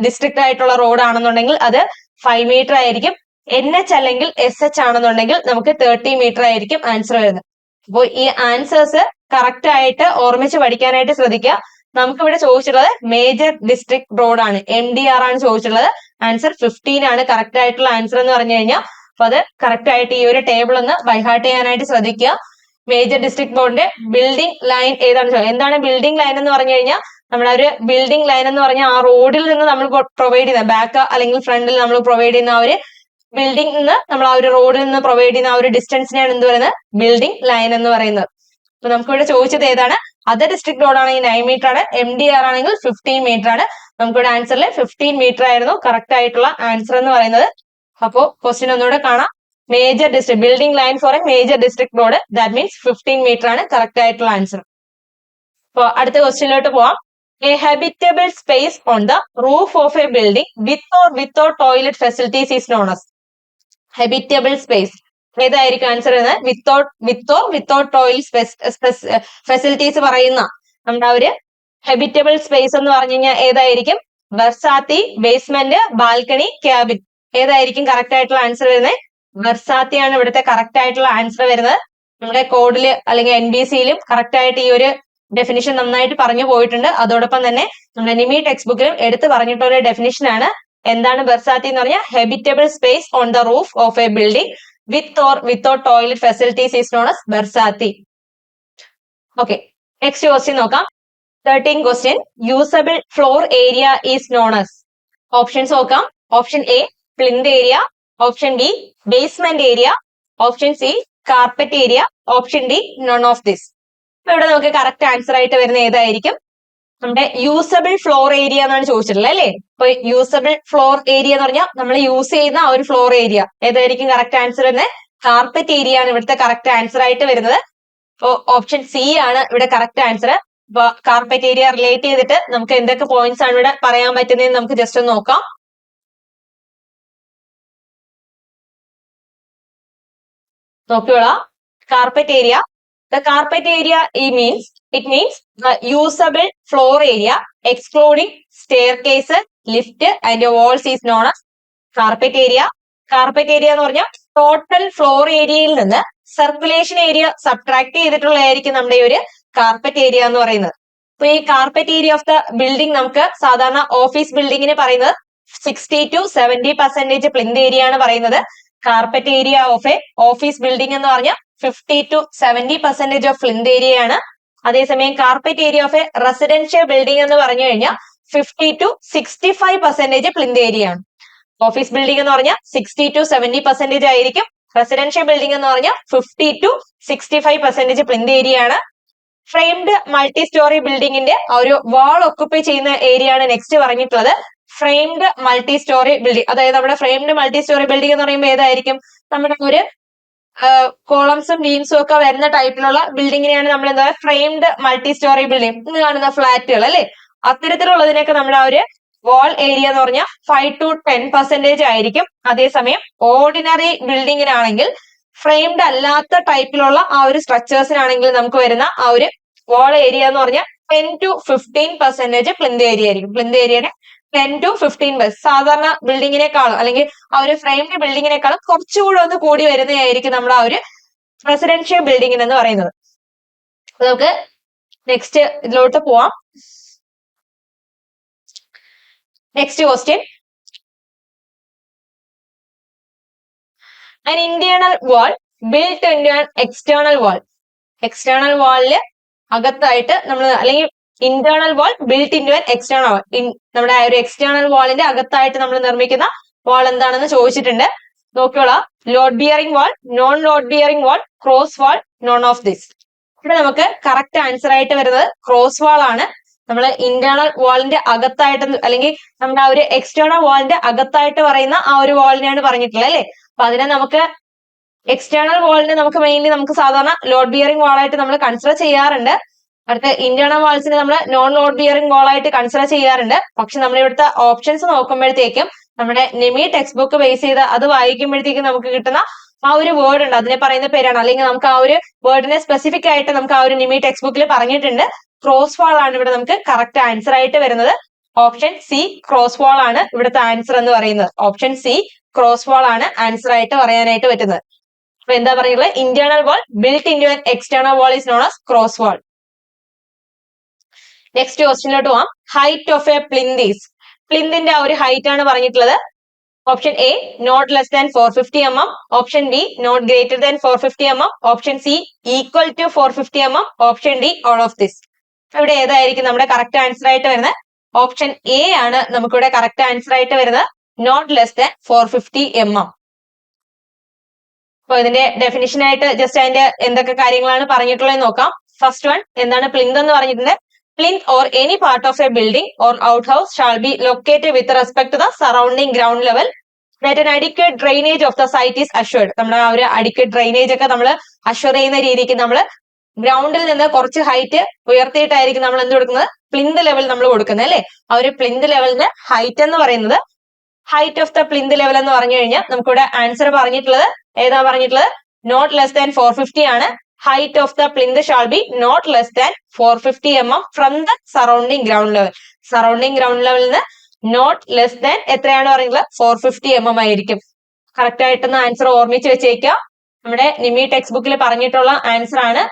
ഡിസ്ട്രിക്ട് ആയിട്ടുള്ള റോഡ് ആണെന്നുണ്ടെങ്കിൽ അത് 5 മീറ്റർ ആയിരിക്കും. NH അല്ലെങ്കിൽ SH ആണെന്നുണ്ടെങ്കിൽ നമുക്ക് 30 മീറ്റർ ആയിരിക്കും ആൻസർ വരുന്നത്. അപ്പോൾ ഈ ആൻസേഴ്സ് കറക്റ്റ് ആയിട്ട് ഓർമ്മിച്ച് പഠിക്കാനായിട്ട് ശ്രദ്ധിക്കുക. നമുക്കിവിടെ ചോദിച്ചിട്ടുള്ളത് മേജർ ഡിസ്ട്രിക്ട് റോഡ് ആണ്, MDR ആണ് ചോദിച്ചിട്ടുള്ളത്. ആൻസർ 15 ആണ് കറക്റ്റ് ആയിട്ടുള്ള ആൻസർ എന്ന് പറഞ്ഞു കഴിഞ്ഞാൽ. അപ്പൊ അത് കറക്റ്റ് ആയിട്ട് ഈ ഒരു ടേബിൾ ഒന്ന് ബൈഹാർട്ട് ചെയ്യാനായിട്ട് ശ്രദ്ധിക്കുക. മേജർ ഡിസ്ട്രിക്ട് റോഡിന്റെ ബിൽഡിംഗ് ലൈൻ ഏതാണ്? എന്താണ് ബിൽഡിംഗ് ലൈൻ എന്ന് പറഞ്ഞു കഴിഞ്ഞാൽ നമ്മുടെ ഒരു ബിൽഡിംഗ് ലൈൻ എന്ന് പറഞ്ഞാൽ ആ റോഡിൽ നിന്ന് നമ്മൾ പ്രൊവൈഡ് ചെയ്യുന്ന ബാക്ക് അല്ലെങ്കിൽ ഫ്രണ്ടിൽ നമ്മൾ പ്രൊവൈഡ് ചെയ്യുന്ന ആ ഒരു ബിൽഡിംഗ് നിന്ന് നമ്മൾ ആ ഒരു റോഡിൽ നിന്ന് പ്രൊവൈഡ് ചെയ്യുന്ന ആ ഒരു ഡിസ്റ്റൻസിനെയാണ് എന്ത് പറയുന്നത്? ബിൽഡിംഗ് ലൈൻ എന്ന് പറയുന്നത്. അപ്പൊ നമുക്ക് ഇവിടെ ചോദിച്ചത് ഏതാണ്? അതർ ഡിസ്ട്രിക്ട് റോഡ് ആണെങ്കിൽ 9 മീറ്റർ ആണ്. MDR ആണെങ്കിൽ 15 മീറ്റർ ആണ്. നമുക്കിവിടെ ആൻസറിൽ 15 മീറ്റർ ആയിരുന്നു കറക്റ്റ് ആയിട്ടുള്ള ആൻസർ എന്ന് പറയുന്നത്. അപ്പോ ക്വസ്റ്റ്യൻ ഒന്നുകൂടെ കാണാം. Major district building line for a major district road, that means 15 metre ആണ് കറക്റ്റ് ആയിട്ടുള്ള ആൻസർ. അപ്പൊ അടുത്ത ക്വസ്റ്റ്യനിലോട്ട് പോവാം. A habitable space on the roof of a building with or without toilet facilities is known as. Habitable space ഏതായിരിക്കും answer വരുന്നത്? Without toilet facilities പറയുന്ന നമ്മുടെ ഒരു ഹാബിറ്റബിൾ സ്പേസ് എന്ന് പറഞ്ഞു കഴിഞ്ഞാൽ ഏതായിരിക്കും? ബർസാത്തി, ബേസ്മെന്റ്, ബാൽക്കണി, ക്യാബിൻ. ഏതായിരിക്കും കറക്റ്റ് ആയിട്ടുള്ള ആൻസർ വരുന്നത്? ബർസാത്തി ആണ് ഇവിടുത്തെ കറക്റ്റ് ആയിട്ടുള്ള ആൻസർ വരുന്നത്. നമ്മുടെ കോഡില് അല്ലെങ്കിൽ NBCയിലും കറക്റ്റ് ആയിട്ട് ഈ ഒരു ഡെഫിനിഷൻ നന്നായിട്ട് പറഞ്ഞു പോയിട്ടുണ്ട്. അതോടൊപ്പം തന്നെ നമ്മുടെ നിമി ടെക്സ്റ്റ് ബുക്കിലും എടുത്തു പറഞ്ഞിട്ടുള്ള ഒരു ഡെഫിനിഷൻ ആണ്. എന്താണ് ബർസാത്തി എന്ന് പറഞ്ഞാൽ? Habitable space on the roof of a building with or without toilet facilities is known as barsati. Okay, next question നോക്കാം. 13 question. Usable floor area is known as. Options നോക്കാം. Option A plinth area, option B basement area, option C carpet area, option D none of this. അപ്പൊ ഇവിടെ നമുക്ക് correct answer ആയിട്ട് വരുന്ന ഏതായിരിക്കും? നമ്മുടെ usable floor area എന്നാണ് ചോദിച്ചിട്ടുള്ളത് അല്ലേ? അപ്പൊ യൂസബിൾ ഫ്ലോർ ഏരിയ എന്ന് പറഞ്ഞാൽ നമ്മൾ യൂസ് ചെയ്യുന്ന ആ ഒരു ഫ്ലോർ ഏരിയ ഏതായിരിക്കും കറക്റ്റ് ആൻസർ വരുന്നത്? കാർപ്പറ്റ് ഏരിയ ആണ് ഇവിടുത്തെ കറക്റ്റ് ആൻസർ ആയിട്ട് വരുന്നത്. അപ്പൊ ഓപ്ഷൻ സി ആണ് ഇവിടെ കറക്റ്റ് ആൻസർ. അപ്പൊ കാർപ്പറ്റ് ഏരിയ റിലേറ്റ് ചെയ്തിട്ട് നമുക്ക് എന്തൊക്കെ പോയിന്റ്സ് ആണ് ഇവിടെ പറയാൻ പറ്റുന്നതെന്ന് നമുക്ക് ജസ്റ്റ് ഒന്ന് നോക്കാം. നോക്കിയോളാം. Carpet area. The carpet area it means the usable floor area excluding staircase, lift and walls is known as carpet area. Carpet area എന്ന് പറഞ്ഞാൽ ടോട്ടൽ ഫ്ലോർ ഏരിയയിൽ നിന്ന് സർക്കുലേഷൻ ഏരിയ സബ്ട്രാക്ട് ചെയ്തിട്ടുള്ളതായിരിക്കും നമ്മുടെ ഈ ഒരു കാർപ്പറ്റ് ഏരിയ എന്ന് പറയുന്നത്. അപ്പൊ ഈ carpet area of the building നമുക്ക് സാധാരണ ഓഫീസ് ബിൽഡിങ്ങിന് പറയുന്നത് 60 to 70% പ്ലിന്ത് ഏരിയ ആണ് പറയുന്നത്. Carpet area of A office building എന്ന് പറഞ്ഞാൽ 50 to 70% ഓഫ് പ്ലിന്ത് ഏരിയ ആണ്. അതേസമയം carpet area of A residential building എന്ന് പറഞ്ഞു കഴിഞ്ഞാൽ 50 to 65% പ്ലിന്ത് ഏരിയ ആണ്. ഓഫീസ് ബിൽഡിംഗ് എന്ന് പറഞ്ഞാൽ 60 to 70% ആയിരിക്കും. റെസിഡൻഷ്യൽ ബിൽഡിംഗ് എന്ന് പറഞ്ഞാൽ 50 to 65% പ്ലിന്ത് ഏരിയ ആണ്. ഫ്രെയിംഡ് മൾട്ടി സ്റ്റോറി ബിൽഡിംഗിന്റെ ഒരു വാൾ ഒക്കുപ്പൈ ചെയ്യുന്ന ഏരിയ ആണ് നെക്സ്റ്റ് പറഞ്ഞിട്ടുള്ളത്. ഫ്രെയിംഡ് മൾട്ടി സ്റ്റോറി ബിൽഡിംഗ്, അതായത് നമ്മുടെ ഫ്രെയിംഡ് മൾട്ടി സ്റ്റോറി ബിൽഡിംഗ് എന്ന് പറയുമ്പോൾ ഏതായിരിക്കും? നമ്മുടെ ഒരു കോളംസും ബീംസും ഒക്കെ വരുന്ന ടൈപ്പിലുള്ള ബിൽഡിങ്ങിനെയാണ് നമ്മൾ എന്താ ഫ്രെയിംഡ് മൾട്ടി സ്റ്റോറി ബിൽഡിംഗ്. ഇന്ന് കാണുന്ന ഫ്ലാറ്റുകൾ അല്ലെ, അത്തരത്തിലുള്ളതിനൊക്കെ നമ്മുടെ ആ ഒരു വാൾ ഏരിയ എന്ന് പറഞ്ഞാൽ 5 to 10% ആയിരിക്കും. അതേസമയം ഓർഡിനറി ബിൽഡിങ്ങിനാണെങ്കിൽ ഫ്രെയിംഡ് അല്ലാത്ത ടൈപ്പിലുള്ള ആ ഒരു സ്ട്രക്ചേഴ്സിനാണെങ്കിൽ നമുക്ക് വരുന്ന ആ ഒരു വാൾ ഏരിയ എന്ന് പറഞ്ഞാൽ 10 to 15% പ്ലിന്ത് ഏരിയ ആയിരിക്കും. പ്ലിന്ത് ഏരിയയുടെ 10 to 15%. സാധാരണ ബിൽഡിങ്ങിനേക്കാളും അല്ലെങ്കിൽ ആ ഒരു ഫ്രെയിംഡ് ബിൽഡിങ്ങിനേക്കാളും കുറച്ചുകൂടെ ഒന്ന് കൂടി വരുന്നതായിരിക്കും നമ്മുടെ ആ ഒരു റെസിഡൻഷ്യൽ ബിൽഡിംഗ് എന്ന് പറയുന്നത്. നമുക്ക് നെക്സ്റ്റ് ഇതിലോട്ട് പോവാം. Next question. An internal wall built into an external wall. External വാളില് അകത്തായിട്ട് നമ്മൾ അല്ലെങ്കിൽ internal wall built into an external wall, നമ്മുടെ ഒരു എക്സ്റ്റേണൽ വാളിന്റെ അകത്തായിട്ട് നമ്മൾ നിർമ്മിക്കുന്ന വാൾ എന്താണെന്ന് ചോദിച്ചിട്ടുണ്ട്. നോക്കിയോളാം. Load bearing wall, non load bearing wall, cross wall, none of this. ഇവിടെ നമുക്ക് കറക്റ്റ് ആൻസർ ആയിട്ട് വരുന്നത് ക്രോസ് വാൾ ആണ്. നമ്മൾ ഇന്റേണൽ വാളിന്റെ അകത്തായിട്ട് അല്ലെങ്കിൽ നമ്മുടെ ആ ഒരു എക്സ്റ്റേണൽ വാളിന്റെ അകത്തായിട്ട് പറയുന്ന ആ ഒരു വാളിനെയാണ് പറഞ്ഞിട്ടുള്ളത് അല്ലെ. അപ്പൊ അതിനെ നമുക്ക് എക്സ്റ്റേണൽ വാളിനെ നമുക്ക് മെയിൻലി നമുക്ക് സാധാരണ ലോഡ് ബിയറിംഗ് വാളായിട്ട് നമ്മൾ കൺസിഡർ ചെയ്യാറുണ്ട്. അടുത്ത ഇന്റേണൽ വാൾസിനെ നമ്മൾ നോൺ ലോഡ് ബിയറിംഗ് വാളായിട്ട് കൺസിഡർ ചെയ്യാറുണ്ട്. പക്ഷെ നമ്മൾ ഇവിടുത്തെ ഓപ്ഷൻസ് നോക്കുമ്പോഴത്തേക്കും നമ്മുടെ നെമി ടെക്സ്റ്റ് ബുക്ക് ബേസ് ചെയ്ത് അത് വായിക്കുമ്പോഴത്തേക്കും നമുക്ക് കിട്ടുന്ന ആ ഒരു വേർഡ് ഉണ്ട്, അതിനെ പറയുന്ന പേരാണ്, അല്ലെങ്കിൽ നമുക്ക് ആ ഒരു വേർഡിനെ സ്പെസിഫിക് ആയിട്ട് നമുക്ക് ആ ഒരു നെമി ടെക്സ്റ്റ് ബുക്കിൽ പറഞ്ഞിട്ടുണ്ട്. ക്രോസ് വാൾ ആണ് ഇവിടെ നമുക്ക് കറക്റ്റ് ആൻസർ ആയിട്ട് വരുന്നത്. ഓപ്ഷൻ സി ക്രോസ് വാൾ ആണ് ഇവിടുത്തെ ആൻസർ എന്ന് പറയുന്നത്. ഓപ്ഷൻ സി ക്രോസ് വാൾ ആണ് ആൻസർ ആയിട്ട് പറയാനായിട്ട് പറ്റുന്നത്. അപ്പൊ എന്താ പറയുന്നത്? Internal wall built into an external wall is known as cross wall. Next ക്വസ്റ്റ്യനിലോട്ട് പോവാം. Height of a plinth is. പ്ലിന്തിന്റെ ആ ഒരു ഹൈറ്റ് ആണ് പറഞ്ഞിട്ടുള്ളത്. Option A not less than 450 mm, option B not greater than 450 mm, option C equal to 450 mm, option D all of this. ഇവിടെ ഏതായിരിക്കും നമ്മുടെ കറക്റ്റ് ആൻസർ ആയിട്ട് വരുന്നത്? ഓപ്ഷൻ എ ആണ് നമുക്കിവിടെ കറക്റ്റ് ആൻസർ ആയിട്ട് വരുന്നത്. Not less than 450 mm. അപ്പൊ ഇതിന്റെ ഡെഫിനിഷൻ ആയിട്ട് ജസ്റ്റ് അതിന്റെ എന്തൊക്കെ കാര്യങ്ങളാണ് പറഞ്ഞിട്ടുള്ളത് നോക്കാം. ഫസ്റ്റ് വൺ എന്താണ് പ്ലിന്ത് എന്ന് പറഞ്ഞിട്ടുണ്ട്. Plinth or any part of a building or outhouse shall be located with respect to the surrounding ground level that an adequate drainage of the site is assured. നമ്മുടെ ആ ഒരു adequate drainage ഒക്കെ നമ്മൾ assure ചെയ്യുന്ന രീതിക്ക് നമ്മൾ ഗ്രൗണ്ടിൽ നിന്ന് കുറച്ച് ഹൈറ്റ് ഉയർത്തിയിട്ടായിരിക്കും നമ്മൾ എന്ത് കൊടുക്കുന്നത്? പ്ലിന്ത് ലെവൽ നമ്മൾ കൊടുക്കുന്നത് അല്ലെ. ആ ഒരു പ്ലിന്ത് ലെവലിന് ഹൈറ്റ് എന്ന് പറയുന്നത്, height of the plinth level എന്ന് പറഞ്ഞു കഴിഞ്ഞാൽ നമുക്കിവിടെ ആൻസർ പറഞ്ഞിട്ടുള്ളത് ഏതാ പറഞ്ഞിട്ടുള്ളത്? നോട്ട് ലെസ് ദാൻ 450 ആണ്. Height of the plinth shall be not less than 450 mm from the surrounding ground level. Surrounding ground level നിന്ന് not less than എത്രയാണ് പറയുന്നത്? 450 mm ആയിരിക്കും. കറക്റ്റ് ആയിട്ടൊന്ന് ആൻസർ ഓർമ്മിച്ച് വെച്ചേക്കുക. നമ്മുടെ നിമി ടെക്സ്റ്റ് ബുക്കിൽ പറഞ്ഞിട്ടുള്ള ആൻസർ ആണ്.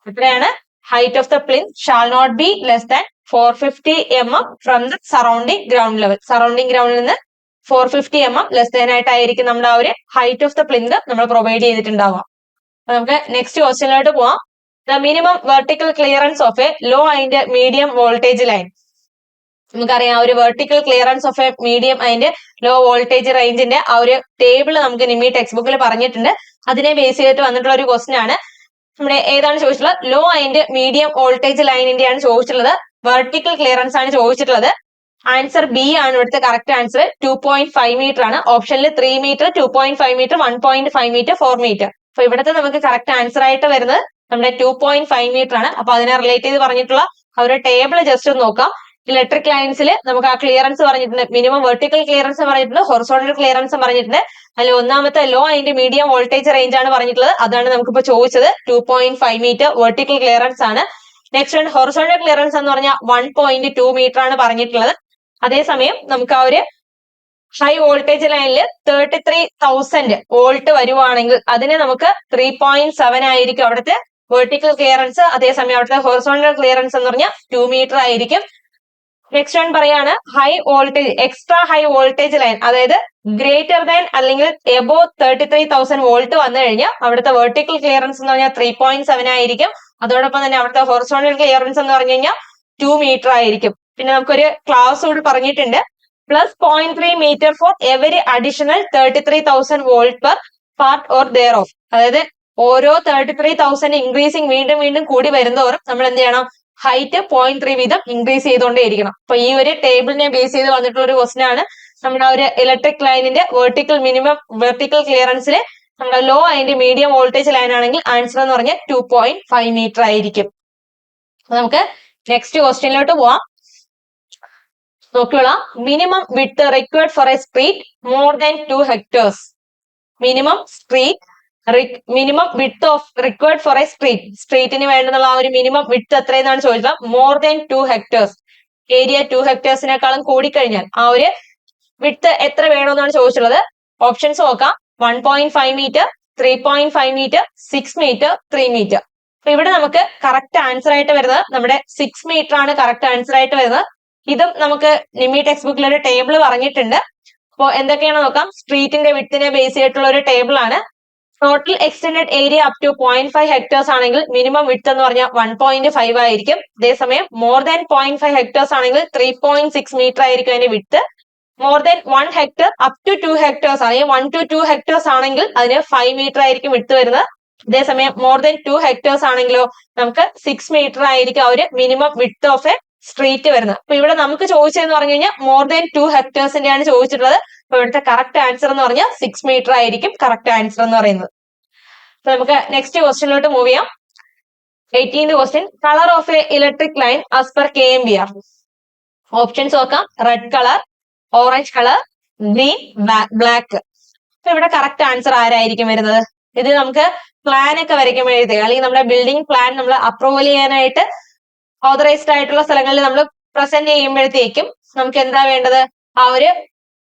എത്രയാണ്? Height of the plinth shall not be less than 450 mm from the surrounding ground level. Surrounding ground നിന്ന് 450 mm ലെസ് ദാൻ ആയിട്ടായിരിക്കും നമ്മുടെ ആ ഒരു ഹൈറ്റ് ഓഫ് ദ പ്ലിന്ത് നമ്മൾ പ്രൊവൈഡ് ചെയ്തിട്ടുണ്ടാവുക. നമുക്ക് നെക്സ്റ്റ് ക്വസ്റ്റ്യനിലോട്ട് പോവാം. The minimum vertical clearance of a low and medium voltage line. നമുക്കറിയാം ഒരു vertical clearance of a medium and low voltage റേഞ്ചിന്റെ ആ ഒരു ടേബിൾ നമുക്ക് നിമി ടെക്സ്റ്റ് ബുക്കിൽ പറഞ്ഞിട്ടുണ്ട്. അതിനെ ബേസ് ചെയ്തിട്ട് വന്നിട്ടുള്ള ഒരു ക്വസ്റ്റ്യൻ ആണ്. നമ്മുടെ ഏതാണ് ചോദിച്ചിട്ടുള്ളത്? ലോ ആൻഡ് മീഡിയം വോൾട്ടേജ് ലൈനിന്റെ ആണ് ചോദിച്ചിട്ടുള്ളത്. വെർട്ടിക്കൽ ക്ലിയറൻസ് ആണ് ചോദിച്ചിട്ടുള്ളത്. ആൻസർ ബി ആണ് ഇവിടുത്തെ കറക്റ്റ് ആൻസർ. 2.5 മീറ്റർ ആണ്. ഓപ്ഷനിൽ 3 മീറ്റർ, 2.5 മീറ്റർ, 1.5 മീറ്റർ, 4 മീറ്റർ. അപ്പൊ ഇവിടുത്തെ നമുക്ക് കറക്റ്റ് ആൻസർ ആയിട്ട് വരുന്നത് നമ്മുടെ 2.5 മീറ്റർ ആണ്. അപ്പൊ അതിനെ റിലേറ്റ് ചെയ്ത് പറഞ്ഞിട്ടുള്ള ആ ഒരു ടേബിൾ ജസ്റ്റ് ഒന്ന് നോക്കാം. ഇലക്ട്രിക് ലൈൻസിൽ നമുക്ക് ആ ക്ലിയറൻസ് പറഞ്ഞിട്ടുണ്ട്. മിനിമം വെർട്ടിക്കൽ ക്ലിയറൻസ് പറഞ്ഞിട്ടുണ്ട്, ഹൊറിസോണ്ടൽ ക്ലിയറൻസ് പറഞ്ഞിട്ടുണ്ട്. അതിൽ ഒന്നാമത്തെ law and medium voltage range ആണ് പറഞ്ഞിട്ടുള്ളത്. അതാണ് നമുക്കിപ്പോ ചോദിച്ചത്. 2.5 മീറ്റർ വെർട്ടിക്കൽ ക്ലിയറൻസ് ആണ്. നെക്സ്റ്റ് ആണ് ഹൊറിസോണ്ടൽ ക്ലിയറൻസ് എന്ന് പറഞ്ഞാൽ 1.2 മീറ്റർ ആണ് പറഞ്ഞിട്ടുള്ളത്. അതേസമയം നമുക്ക് ആ ഒരു ഹൈ വോൾട്ടേജ് ലൈനിൽ 33,000 വോൾട്ട് വരുവാണെങ്കിൽ അതിന് നമുക്ക് 3.7 ആയിരിക്കും അവിടുത്തെ വെർട്ടിക്കൽ ക്ലിയറൻസ്. അതേസമയം അവിടുത്തെ ഹൊറിസോണ്ടൽ ക്ലിയറൻസ് എന്ന് പറഞ്ഞാൽ 2 മീറ്റർ ആയിരിക്കും. നെക്സ്റ്റ് വൺ പറയാണ് high voltage, extra high voltage line, അതായത് ഗ്രേറ്റർ ദാൻ അല്ലെങ്കിൽ എബോ 33,000 വോൾട്ട് വന്നു കഴിഞ്ഞാൽ അവിടുത്തെ വെർട്ടിക്കൽ ക്ലിയറൻസ് എന്ന് പറഞ്ഞാൽ 3.7 ആയിരിക്കും. അതോടൊപ്പം തന്നെ അവിടുത്തെ ഹൊറിസോണ്ടൽ ക്ലിയറൻസ് എന്ന് പറഞ്ഞു കഴിഞ്ഞാൽ 2 മീറ്റർ ആയിരിക്കും. പിന്നെ നമുക്കൊരു ക്ലാസ് കൂടി പറഞ്ഞിട്ടുണ്ട്. Plus 0.3 metre for every additional 33,000 volt per part or there of. അതായത് ഓരോ 33,000 ഇൻക്രീസിങ് വീണ്ടും വീണ്ടും കൂടി വരുന്നതോറും നമ്മൾ എന്ത് ചെയ്യണം? ഹൈറ്റ് 0.3 വീതം ഇൻക്രീസ് ചെയ്തുകൊണ്ടേയിരിക്കണം. അപ്പൊ ഈ ഒരു ടേബിളിനെ ബേസ് ചെയ്ത് വന്നിട്ടുള്ള ഒരു ക്വസ്റ്റൻ ആണ്. നമ്മുടെ ഒരു ഇലക്ട്രിക് ലൈനിന്റെ വെർട്ടിക്കൽ ക്ലിയറൻസിൽ നമ്മുടെ low and medium voltage line ആണെങ്കിൽ ആൻസർ എന്ന് പറഞ്ഞാൽ 2.5 മീറ്റർ ആയിരിക്കും. നമുക്ക് നെക്സ്റ്റ് ക്വസ്റ്റ്യനിലോട്ട് പോവാം. നോക്കിയോളാം. Minimum width required for a street more than 2 hectares. Minimum width of required for a street. സ്ട്രീറ്റിന് വേണ്ടുന്ന ആ ഒരു മിനിമം വിഡ്ത്ത് എത്രയെന്നാണ് ചോദിച്ചത്? More than 2 hectares. ഏരിയ 2 hectaresനേക്കാളും കൂടിക്കഴിഞ്ഞാൽ ആ ഒരു വിഡ്ത്ത് എത്ര വേണമെന്നാണ് ചോദിച്ചിട്ടുള്ളത്. ഓപ്ഷൻസ് നോക്കാം. 1.5 മീറ്റർ, 3.5 മീറ്റർ, 6 മീറ്റർ, 3 മീറ്റർ. അപ്പൊ ഇവിടെ നമുക്ക് കറക്റ്റ് ആൻസർ ആയിട്ട് വരുന്നത് നമ്മുടെ 6 മീറ്റർ ആണ് കറക്റ്റ് ആൻസർ ആയിട്ട് വരുന്നത്. ഇതും നമുക്ക് നിമി ടെക്സ്റ്റ് ബുക്കിൽ ഒരു ടേബിൾ പറഞ്ഞിട്ടുണ്ട്. അപ്പോൾ എന്തൊക്കെയാണെന്ന് നോക്കാം. സ്ട്രീറ്റിന്റെ വിഡ്ത്തിനെ ബേസ് ചെയ്തിട്ടുള്ള ഒരു ടേബിൾ ആണ്. Total extended area up to 0.5 hectares ആണെങ്കിൽ മിനിമം വിഡ്ത്ത് എന്ന് പറഞ്ഞാൽ 1.5 ആയിരിക്കും. അതേസമയം മോർ ദാൻ 0.5 ഹെക്ടേഴ്സ് ആണെങ്കിൽ 3.6 മീറ്റർ ആയിരിക്കും അതിന്റെ width. More than 1 hectare up to 2 hectares അല്ലെങ്കിൽ 1 to 2 ഹെക്ടേഴ്സ് ആണെങ്കിൽ അതിന് 5 മീറ്റർ ആയിരിക്കും വിഡ്ത്ത് വരുന്നത്. അതേസമയം മോർ ദാൻ 2 ഹെക്ടേഴ്സ് ആണെങ്കിലോ നമുക്ക് 6 മീറ്റർ ആയിരിക്കും ആ ഒരു minimum width of A street വരുന്നത്. അപ്പൊ ഇവിടെ നമുക്ക് ചോദിച്ചതെന്ന് പറഞ്ഞു കഴിഞ്ഞാൽ മോർ ദാൻ 2 ഹെക്ടേഴ്സിന്റെയാണ് ചോദിച്ചിട്ടുള്ളത്. അപ്പൊ ഇവിടുത്തെ കറക്റ്റ് ആൻസർ എന്ന് പറഞ്ഞാൽ 6 മീറ്റർ ആയിരിക്കും കറക്റ്റ് ആൻസർ എന്ന് പറയുന്നത്. അപ്പൊ നമുക്ക് നെക്സ്റ്റ് ക്വസ്റ്റ്യനിലോട്ട് മൂവ് ചെയ്യാം. 18th question, colour of a electric line as per KMBR. Options നോക്കാം. Red colour, orange colour, green, black. അപ്പൊ ഇവിടെ കറക്റ്റ് ആൻസർ ആരായിരിക്കും വരുന്നത്? ഇത് നമുക്ക് പ്ലാൻ ഒക്കെ വരയ്ക്കുമ്പോഴത്തേക്ക് അല്ലെങ്കിൽ നമ്മുടെ ബിൽഡിംഗ് പ്ലാൻ നമ്മൾ അപ്രൂവൽ ചെയ്യാനായിട്ട് ഓതറൈസ്ഡ് ആയിട്ടുള്ള സ്ഥലങ്ങളിൽ നമ്മൾ പ്രസന്റ് ചെയ്യുമ്പോഴത്തേക്കും നമുക്ക് എന്താ വേണ്ടത്? ആ ഒരു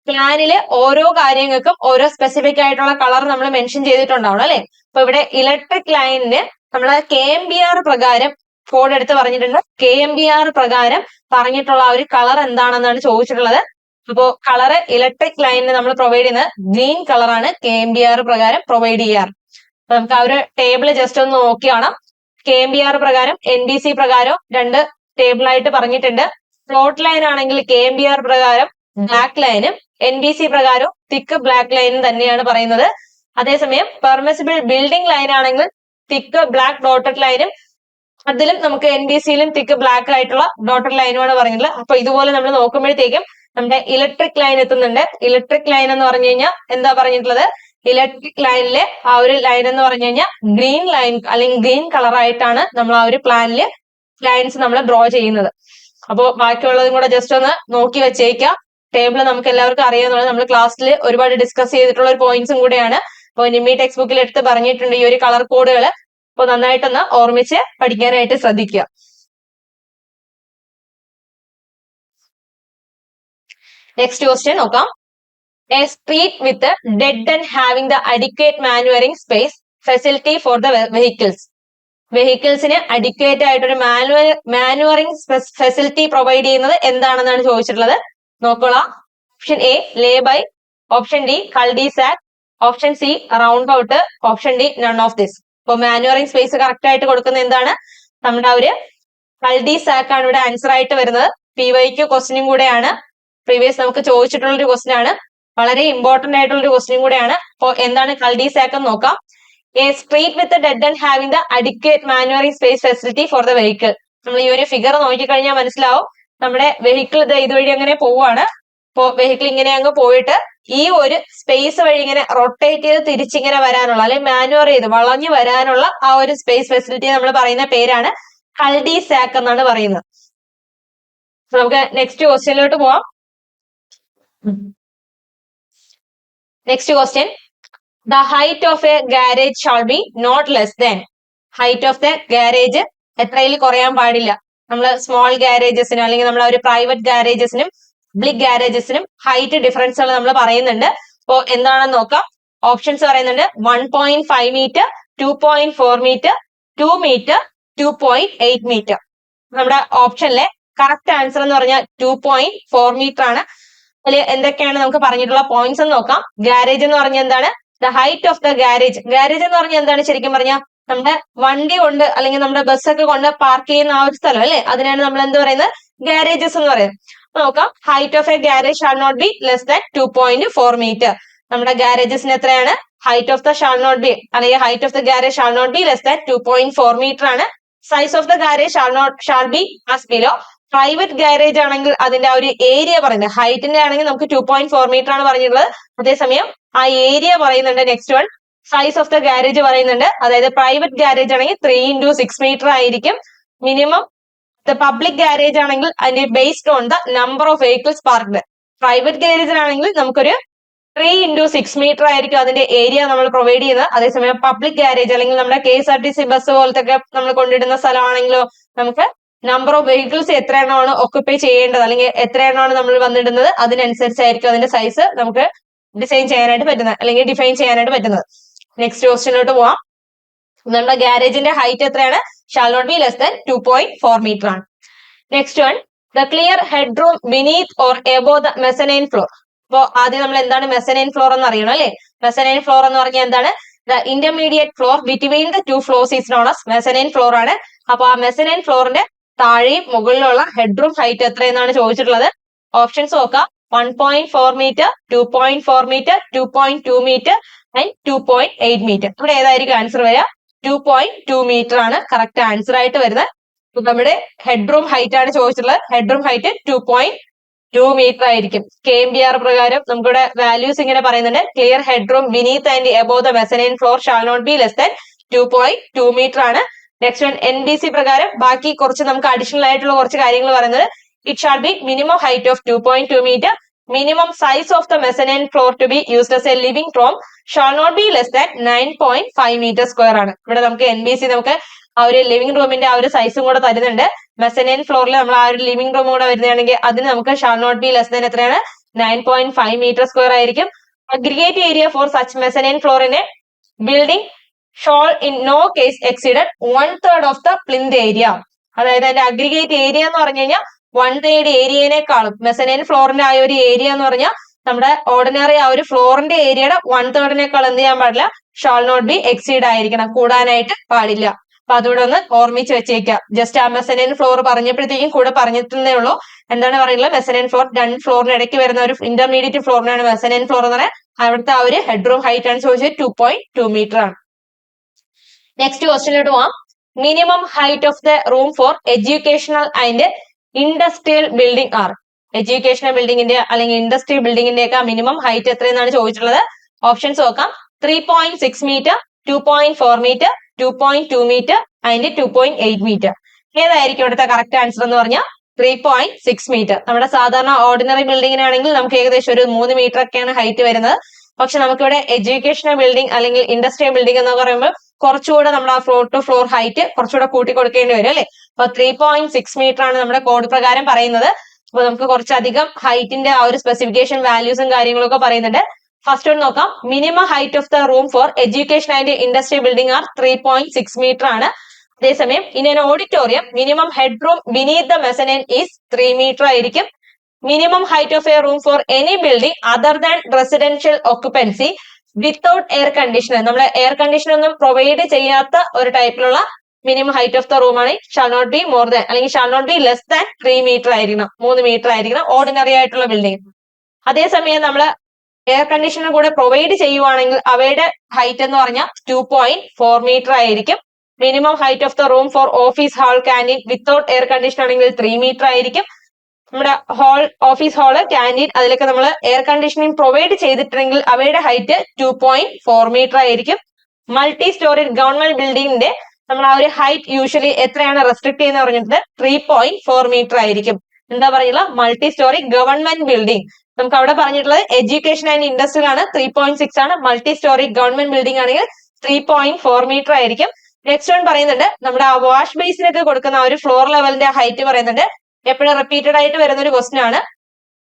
പ്ലാനില് ഓരോ കാര്യങ്ങൾക്കും ഓരോ സ്പെസിഫിക് ആയിട്ടുള്ള കളർ നമ്മൾ മെൻഷൻ ചെയ്തിട്ടുണ്ടാവണം അല്ലെ? അപ്പൊ ഇവിടെ ഇലക്ട്രിക് ലൈനിന് നമ്മൾ KMBR പ്രകാരം കോഡ് എടുത്ത് പറഞ്ഞിട്ടുണ്ട്. KMBR പ്രകാരം പറഞ്ഞിട്ടുള്ള ആ ഒരു കളർ എന്താണെന്നാണ് ചോദിച്ചിട്ടുള്ളത്. അപ്പോ കളർ ഇലക്ട്രിക് ലൈനിന് നമ്മൾ പ്രൊവൈഡ് ചെയ്യുന്നത് ഗ്രീൻ കളറാണ് KMBR പ്രകാരം പ്രൊവൈഡ് ചെയ്യാറ്. അപ്പൊ നമുക്ക് ആ ഒരു ടേബിൾ ജസ്റ്റ് ഒന്ന് നോക്കി കാണാം. KMBR പ്രകാരം NBC പ്രകാരം രണ്ട് ടേബിൾ ആയിട്ട് പറഞ്ഞിട്ടുണ്ട്. ഫ്ലോട്ട് ലൈൻ ആണെങ്കിൽ KMBR പ്രകാരം ബ്ലാക്ക് ലൈനും NBC പ്രകാരം തിക്ക് ബ്ലാക്ക് ലൈനും തന്നെയാണ് പറയുന്നത്. അതേസമയം പെർമിസിബിൾ ബിൽഡിംഗ് ലൈൻ ആണെങ്കിൽ തിക്ക് ബ്ലാക്ക് ഡോട്ടഡ് ലൈനും അതിലും നമുക്ക് NBCയിലും തിക്ക് ബ്ലാക്ക് ആയിട്ടുള്ള ഡോട്ടഡ് ലൈനുമാണ് പറഞ്ഞിട്ടുള്ളത്. അപ്പൊ ഇതുപോലെ നമ്മൾ നോക്കുമ്പോഴത്തേക്കും നമ്മുടെ ഇലക്ട്രിക് ലൈൻ എത്തുന്നുണ്ട്. ഇലക്ട്രിക് ലൈൻ എന്ന് പറഞ്ഞു കഴിഞ്ഞാൽ എന്താ പറഞ്ഞിട്ടുള്ളത്? ഇലക്ട്രിക് ലൈനിലെ ആ ഒരു ലൈൻ എന്ന് പറഞ്ഞു കഴിഞ്ഞാൽ ഗ്രീൻ ലൈൻ അല്ലെങ്കിൽ ഗ്രീൻ കളർ ആയിട്ടാണ് നമ്മൾ ആ ഒരു പ്ലാനില് ലൈൻസ് നമ്മൾ ഡ്രോ ചെയ്യുന്നത്. അപ്പോൾ ബാക്കിയുള്ളതും കൂടെ ജസ്റ്റ് ഒന്ന് നോക്കി വെച്ചേക്കാം. ടേബിൾ നമുക്ക് എല്ലാവർക്കും അറിയാവുന്നതാണ്. നമ്മൾ ക്ലാസ്സിൽ ഒരുപാട് ഡിസ്കസ് ചെയ്തിട്ടുള്ള ഒരു പോയിന്റ്സും കൂടെയാണ്. അപ്പോൾ നിമി ടെക്സ്റ്റ് ബുക്കിൽ എടുത്ത് പറഞ്ഞിട്ടുണ്ട് ഈ ഒരു കളർ കോഡുകൾ. അപ്പോൾ നന്നായിട്ടൊന്ന് ഓർമ്മിച്ച് പഠിക്കാനായിട്ട് ശ്രദ്ധിക്കുക. നെക്സ്റ്റ് ക്വസ്റ്റ്യൻ നോക്കാം. A street with dead end having the adequate manoeuvring space facility for the vehicles. വെഹിക്കിൾസിന് അഡിക്വേറ്റ് ആയിട്ടൊരു മാനുവറിംഗ് ഫെസിലിറ്റി പ്രൊവൈഡ് ചെയ്യുന്നത് എന്താണെന്നാണ് ചോദിച്ചിട്ടുള്ളത്. നോക്കോളാം. Option A lay by, option D cul-de-sac, option C round out, option D none of this. അപ്പൊ manoeuvring space correct ആയിട്ട് കൊടുക്കുന്നത് എന്താണ്? നമ്മുടെ ആ ഒരു കൾഡിസാക് ആണ് ഇവിടെ ആൻസർ ആയിട്ട് വരുന്നത്. PYQ ക്വസ്റ്റ്യനും കൂടെയാണ്. പ്രീവിയസ് നമുക്ക് ചോദിച്ചിട്ടുള്ള ഒരു ക്വസ്റ്റ്യൻ ആണ്. വളരെ ഇമ്പോർട്ടന്റ് ആയിട്ടുള്ള ഒരു ക്വസ്റ്റ്യൻ കൂടെയാണ്. അപ്പോൾ എന്താണ് കൾഡിസാക് എന്ന് നോക്കാം. A street with dead end having the adequate manoeuvring space facility for the vehicle. നമ്മൾ ഈ ഒരു ഫിഗർ നോക്കിക്കഴിഞ്ഞാൽ മനസ്സിലാവും. നമ്മുടെ വെഹിക്കിൾ ഇതുവഴി അങ്ങനെ പോവാണ്. അപ്പോ വെഹിക്കിൾ ഇങ്ങനെ അങ്ങ് പോയിട്ട് ഈ ഒരു സ്പേസ് വഴി ഇങ്ങനെ റൊട്ടേറ്റ് ചെയ്ത് തിരിച്ചിങ്ങനെ വരാനുള്ള അല്ലെങ്കിൽ മാനുവർ ചെയ്ത് വളഞ്ഞു വരാനുള്ള ആ ഒരു സ്പേസ് ഫെസിലിറ്റി നമ്മൾ പറയുന്ന പേരാണ് കൾഡിസാക് എന്നാണ് പറയുന്നത്. നമുക്ക് നെക്സ്റ്റ് ക്വസ്റ്റ്യനിലോട്ട് പോവാം. Next question, the height of a garage shall be not less than. Height of the garage എത്രയിൽ കുറയാൻ പാടില്ല? നമ്മൾ സ്മോൾ ഗാരേജസിനും അല്ലെങ്കിൽ നമ്മൾ ഒരു പ്രൈവറ്റ് ഗാരേജസിനും പബ്ലിക് ഗാരേജസിനും ഹൈറ്റ് ഡിഫറൻസുകൾ നമ്മൾ പറയുന്നുണ്ട്. അപ്പോൾ എന്താണെന്ന് നോക്കാം. ഓപ്ഷൻസ് പറയുന്നുണ്ട് 1.5 മീറ്റർ, 2.4 മീറ്റർ, 2 മീറ്റർ, 2.8 മീറ്റർ. നമ്മുടെ ഓപ്ഷനിലെ കറക്റ്റ് ആൻസർ എന്ന് പറഞ്ഞാൽ 2.4 മീറ്റർ ആണ്. അതിൽ എന്തൊക്കെയാണ് നമുക്ക് പറഞ്ഞിട്ടുള്ള പോയിന്റ്സ് എന്ന് നോക്കാം. ഗാരേജ് എന്ന് പറഞ്ഞാൽ എന്താണ്? The height of the garage. Garage എന്ന് പറഞ്ഞാൽ എന്താണ് ശരിക്കും പറഞ്ഞാൽ? നമ്മുടെ വണ്ടി കൊണ്ട് അല്ലെങ്കിൽ നമ്മുടെ ബസ്സൊക്കെ കൊണ്ട് പാർക്ക് ചെയ്യുന്ന ആ ഒരു സ്ഥലം അല്ലെ, അതിനാണ് നമ്മൾ എന്ത് പറയുന്നത്? ഗാരേജസ് എന്ന് പറയുന്നത്. നോക്കാം. Height of a garage shall not be less than 2.4 metre. നമ്മുടെ ഗാരേജസിന് എത്രയാണ്? Height of the shall not be അല്ലെങ്കിൽ height of the garage shall not be less than 2.4 metre ആണ്. Size of the garage shall be as below. Private garage ആണെങ്കിൽ അതിന്റെ ആ ഒരു area പറയുന്നത് ഹൈറ്റിന്റെ ആണെങ്കിൽ നമുക്ക് 2.4 മീറ്റർ ആണ് പറഞ്ഞിട്ടുള്ളത്. അതേസമയം ആ ഏരിയ പറയുന്നുണ്ട്. Next one size of the garage പറയുന്നുണ്ട്. അതായത് പ്രൈവറ്റ് ഗാരേജ് ആണെങ്കിൽ 3 into 6 മീറ്റർ ആയിരിക്കും മിനിമം. പബ്ലിക് ഗാരേജ് ആണെങ്കിൽ അതിന്റെ based on the number of vehicles parked. Private ഗാരേജിനാണെങ്കിൽ നമുക്കൊരു 3 into 6 മീറ്റർ ആയിരിക്കും അതിന്റെ ഏരിയ നമ്മൾ പ്രൊവൈഡ് ചെയ്യുന്നത്. അതേസമയം പബ്ലിക് ഗാരേജ് അല്ലെങ്കിൽ നമ്മുടെ KSRTC ബസ് പോലത്തെ നമ്മൾ കൊണ്ടിടുന്ന സ്ഥലമാണെങ്കിലോ നമുക്ക് നമ്പർ ഓഫ് വെഹിക്കിൾസ് എത്ര എണ്ണമാണ് ഒക്യുപ്പൈ ചെയ്യേണ്ടത് അല്ലെങ്കിൽ എത്ര എണ്ണമാണ് നമ്മൾ വന്നിടുന്നത് അതിനനുസരിച്ചായിരിക്കും അതിന്റെ സൈസ് നമുക്ക് ഡിസൈൻ ചെയ്യാനായിട്ട് പറ്റുന്നത് അല്ലെങ്കിൽ ഡിഫൈൻ ചെയ്യാനായിട്ട് പറ്റുന്നത്. നെക്സ്റ്റ് ക്വസ്റ്റ്യനിലോട്ട് പോവാം. നമ്മുടെ ഗാരേജിന്റെ ഹൈറ്റ് എത്രയാണ്? Shall not be less than 2.4 metre ആണ്. Next one, the clear head room beneath or above the mezzanine floor. അപ്പോ ആദ്യം നമ്മൾ എന്താണ് മെസനൈൻ ഫ്ലോർ എന്ന് അറിയണം അല്ലെ. മെസനൈൻ ഫ്ലോർ എന്ന് പറഞ്ഞാൽ എന്താണ്? The intermediate floor between the two floors is known as mezzanine floor ആണ്. അപ്പൊ ആ മെസനൈൻ ഫ്ലോറിന്റെ താഴെയും മുകളിലുള്ള ഹെഡ് റൂം ഹൈറ്റ് എത്രയെന്നാണ് ചോദിച്ചിട്ടുള്ളത്. ഓപ്ഷൻസ് നോക്കാം. 1.4 metre, 2.4 metre, 2.2 metre and 2.8 metre. ഇവിടെ ഏതായിരിക്കും ആൻസർ വരിക? 2.2 മീറ്റർ ആണ് കറക്റ്റ് ആൻസർ ആയിട്ട് വരുന്നത്. നമ്മുടെ ഹെഡ് റൂം ഹൈറ്റ് ആണ് ചോദിച്ചിട്ടുള്ളത്. ഹെഡ് റൂം ഹൈറ്റ് 2.2 മീറ്റർ ആയിരിക്കും. KMBR പ്രകാരം നമുക്കിവിടെ വാല്യൂസ് ഇങ്ങനെ പറയുന്നുണ്ട്. Clear head room beneath and above the mezzanine floor shall not be less than 2.2 metre ആണ്. നെക്സ്റ്റ് വൺ NBC പ്രകാരം ബാക്കി കുറച്ച് നമുക്ക് അഡീഷണൽ ആയിട്ടുള്ള കുറച്ച് കാര്യങ്ങൾ പറയുന്നത്. It shall be minimum height of 2.2 meter. Minimum size of the mezzanine floor to be used as a living room shall not be less than 9.5 meter square ആണ്. ഇവിടെ നമുക്ക് NBC നമുക്ക് ആ ഒരു ലിവിംഗ് റൂമിന്റെ ആ ഒരു സൈസും കൂടെ തരുന്നുണ്ട്. മെസനൈൻ ഫ്ലോറിൽ നമ്മൾ ആ ഒരു ലിവിംഗ് റൂം കൂടെ വരുന്നതാണെങ്കിൽ അതിന് നമുക്ക് shall not be less than എത്രയാണ്? 9.5 മീറ്റർ സ്ക്വയർ ആയിരിക്കും. Aggregate area for such mezzanine floor in a building shall in no case exceeded 1/3 of the plinth area. അതായത് അതിന്റെ അഗ്രിഗേറ്റ് ഏരിയ എന്ന് പറഞ്ഞു കഴിഞ്ഞാൽ 1/3 ഏരിയനേക്കാളും മെസനൈൻ ഫ്ലോറിന്റെ ആ ഒരു ഏരിയ എന്ന് പറഞ്ഞാൽ നമ്മുടെ ഓർഡിനറി ആ ഒരു ഫ്ലോറിന്റെ ഏരിയയുടെ 1/3 എന്ത് ചെയ്യാൻ പാടില്ല? ഷാൾ നോട്ട് ബി എക്സീഡ് ആയിരിക്കണം, കൂടാനായിട്ട് പാടില്ല. അപ്പൊ അതുകൂടെ ഒന്ന് ഓർമ്മിച്ച് വെച്ചേക്കാം. ജസ്റ്റ് ആ മെസനൈൻ ഫ്ലോർ പറഞ്ഞപ്പോഴത്തേക്കും കൂടെ പറഞ്ഞിട്ടുണ്ടേ ഉള്ളൂ. എന്താണ് പറയുന്നത്? മെസനൈൻ ഫ്ലോർ 2 ഫ്ലോറിന് ഇടയ്ക്ക് വരുന്ന ഒരു ഇന്റർമീഡിയറ്റ് ഫ്ലോറിനാണ് മെസനൈൻ ഫ്ലോർ എന്ന് പറയാം. അവിടുത്തെ ആ ഒരു ഹെഡ് റൂം ഹൈറ്റ് ആണ് ചോദിച്ചത് 2.2 മീറ്റർ ആണ്. നെക്സ്റ്റ് ക്വസ്റ്റ്യനിലോട്ട് പോവാം. Minimum height of the room for educational and industrial building are. Educational ബിൽഡിംഗിന്റെ അല്ലെങ്കിൽ ഇൻഡസ്ട്രിയൽ ബിൽഡിംഗിന്റെ ഒക്കെ മിനിമം ഹൈറ്റ് എത്രയെന്നാണ് ചോദിച്ചിട്ടുള്ളത്. ഓപ്ഷൻസ് നോക്കാം. 3.6 metre, 2.4 metre, 2.2 metre and 2.8 metre. ഏതായിരിക്കും ഇവിടുത്തെ കറക്റ്റ് ആൻസർ എന്ന് പറഞ്ഞാൽ 3.6 മീറ്റർ. നമ്മുടെ സാധാരണ ഓർഡിനറി ബിൽഡിങ്ങിനാണെങ്കിൽ നമുക്ക് ഏകദേശം ഒരു 3 മീറ്റർ ഒക്കെയാണ് ഹൈറ്റ് വരുന്നത്. പക്ഷെ നമുക്കിവിടെ എഡ്യൂക്കേഷണൽ ബിൽഡിംഗ് അല്ലെങ്കിൽ ഇൻഡസ്ട്രിയൽ ബിൽഡിംഗ് എന്ന് പറയുമ്പോൾ കുറച്ചുകൂടെ നമ്മൾ ആ ഫ്ലോർ ടു ഫ്ലോർ ഹൈറ്റ് കുറച്ചുകൂടെ കൂട്ടി കൊടുക്കേണ്ടി വരും അല്ലെ. അപ്പൊ 3.6 മീറ്റർ ആണ് നമ്മുടെ കോഡ് പ്രകാരം പറയുന്നത്. അപ്പൊ നമുക്ക് കുറച്ചധികം ഹൈറ്റിന്റെ ആ ഒരു സ്പെസിഫിക്കേഷൻ വാല്യൂസും കാര്യങ്ങളൊക്കെ പറയുന്നുണ്ട്. ഫസ്റ്റ് ഒന്ന് നോക്കാം. Minimum height of the room for education and industrial building are 3.6 metre ആണ്. അതേസമയം in an auditorium minimum head room beneath the mezzanine is 3 metre ആയിരിക്കും. Minimum height of a room for any building other than residential occupancy without air conditioner, നമ്മളെ air conditioner ഒന്നും provide ചെയ്യാത്ത ഒരു ടൈപ്പിലുള്ള minimum height of the room ആണ് shall not be more than അല്ലെങ്കിൽ shall not be less than 3 metre ആയിരിക്കണം, 3 metre ആയിരിക്കണം ordinary ആയിട്ടുള്ള ബിൽഡിംഗ്. അതേസമയം നമ്മൾ എയർ കണ്ടീഷണർ കൂടെ പ്രൊവൈഡ് ചെയ്യുവാണെങ്കിൽ അവയുടെ ഹൈറ്റ് എന്ന് പറഞ്ഞാൽ 2.4 മീറ്റർ ആയിരിക്കും. Minimum height of the room four office hall canteen without air condition ആണെങ്കിൽ 3 മീറ്റർ ആയിരിക്കും. നമ്മുടെ ഹാൾ, ഓഫീസ് ഹാള്, ക്യാൻറ്റീൻ അതിലൊക്കെ നമ്മൾ എയർ കണ്ടീഷനിങ് പ്രൊവൈഡ് ചെയ്തിട്ടുണ്ടെങ്കിൽ അവയുടെ ഹൈറ്റ് 2.4 മീറ്റർ ആയിരിക്കും. മൾട്ടി സ്റ്റോറി ഗവൺമെന്റ് ബിൽഡിംഗിന്റെ നമ്മൾ ആ ഒരു ഹൈറ്റ് യൂഷ്വലി എത്രയാണ് റെസ്ട്രിക്ട് ചെയ്യുന്ന പറഞ്ഞിട്ട് 3.4 മീറ്റർ ആയിരിക്കും. എന്താ പറയുക? Multi story government building. നമുക്ക് അവിടെ പറഞ്ഞിട്ടുള്ളത് എഡ്യൂക്കേഷൻ ആൻഡ് ഇൻഡസ്ട്രിയൽ ആണ് 3.6 ആണ്. മൾട്ടി സ്റ്റോറി ഗവൺമെന്റ് ബിൽഡിംഗ് ആണെങ്കിൽ 3.4 മീറ്റർ ആയിരിക്കും. നെക്സ്റ്റ് വൺ പറയുന്നുണ്ട് നമ്മുടെ ആ വാഷ് ബേസിനൊക്കെ കൊടുക്കുന്ന ആ ഒരു ഫ്ലോർ ലെവലിന്റെ ഹൈറ്റ് പറയുന്നുണ്ട്. എപ്പോഴും റിപ്പീറ്റഡ് ആയിട്ട് വരുന്ന ഒരു ക്വസ്റ്റ്യൻ ആണ്.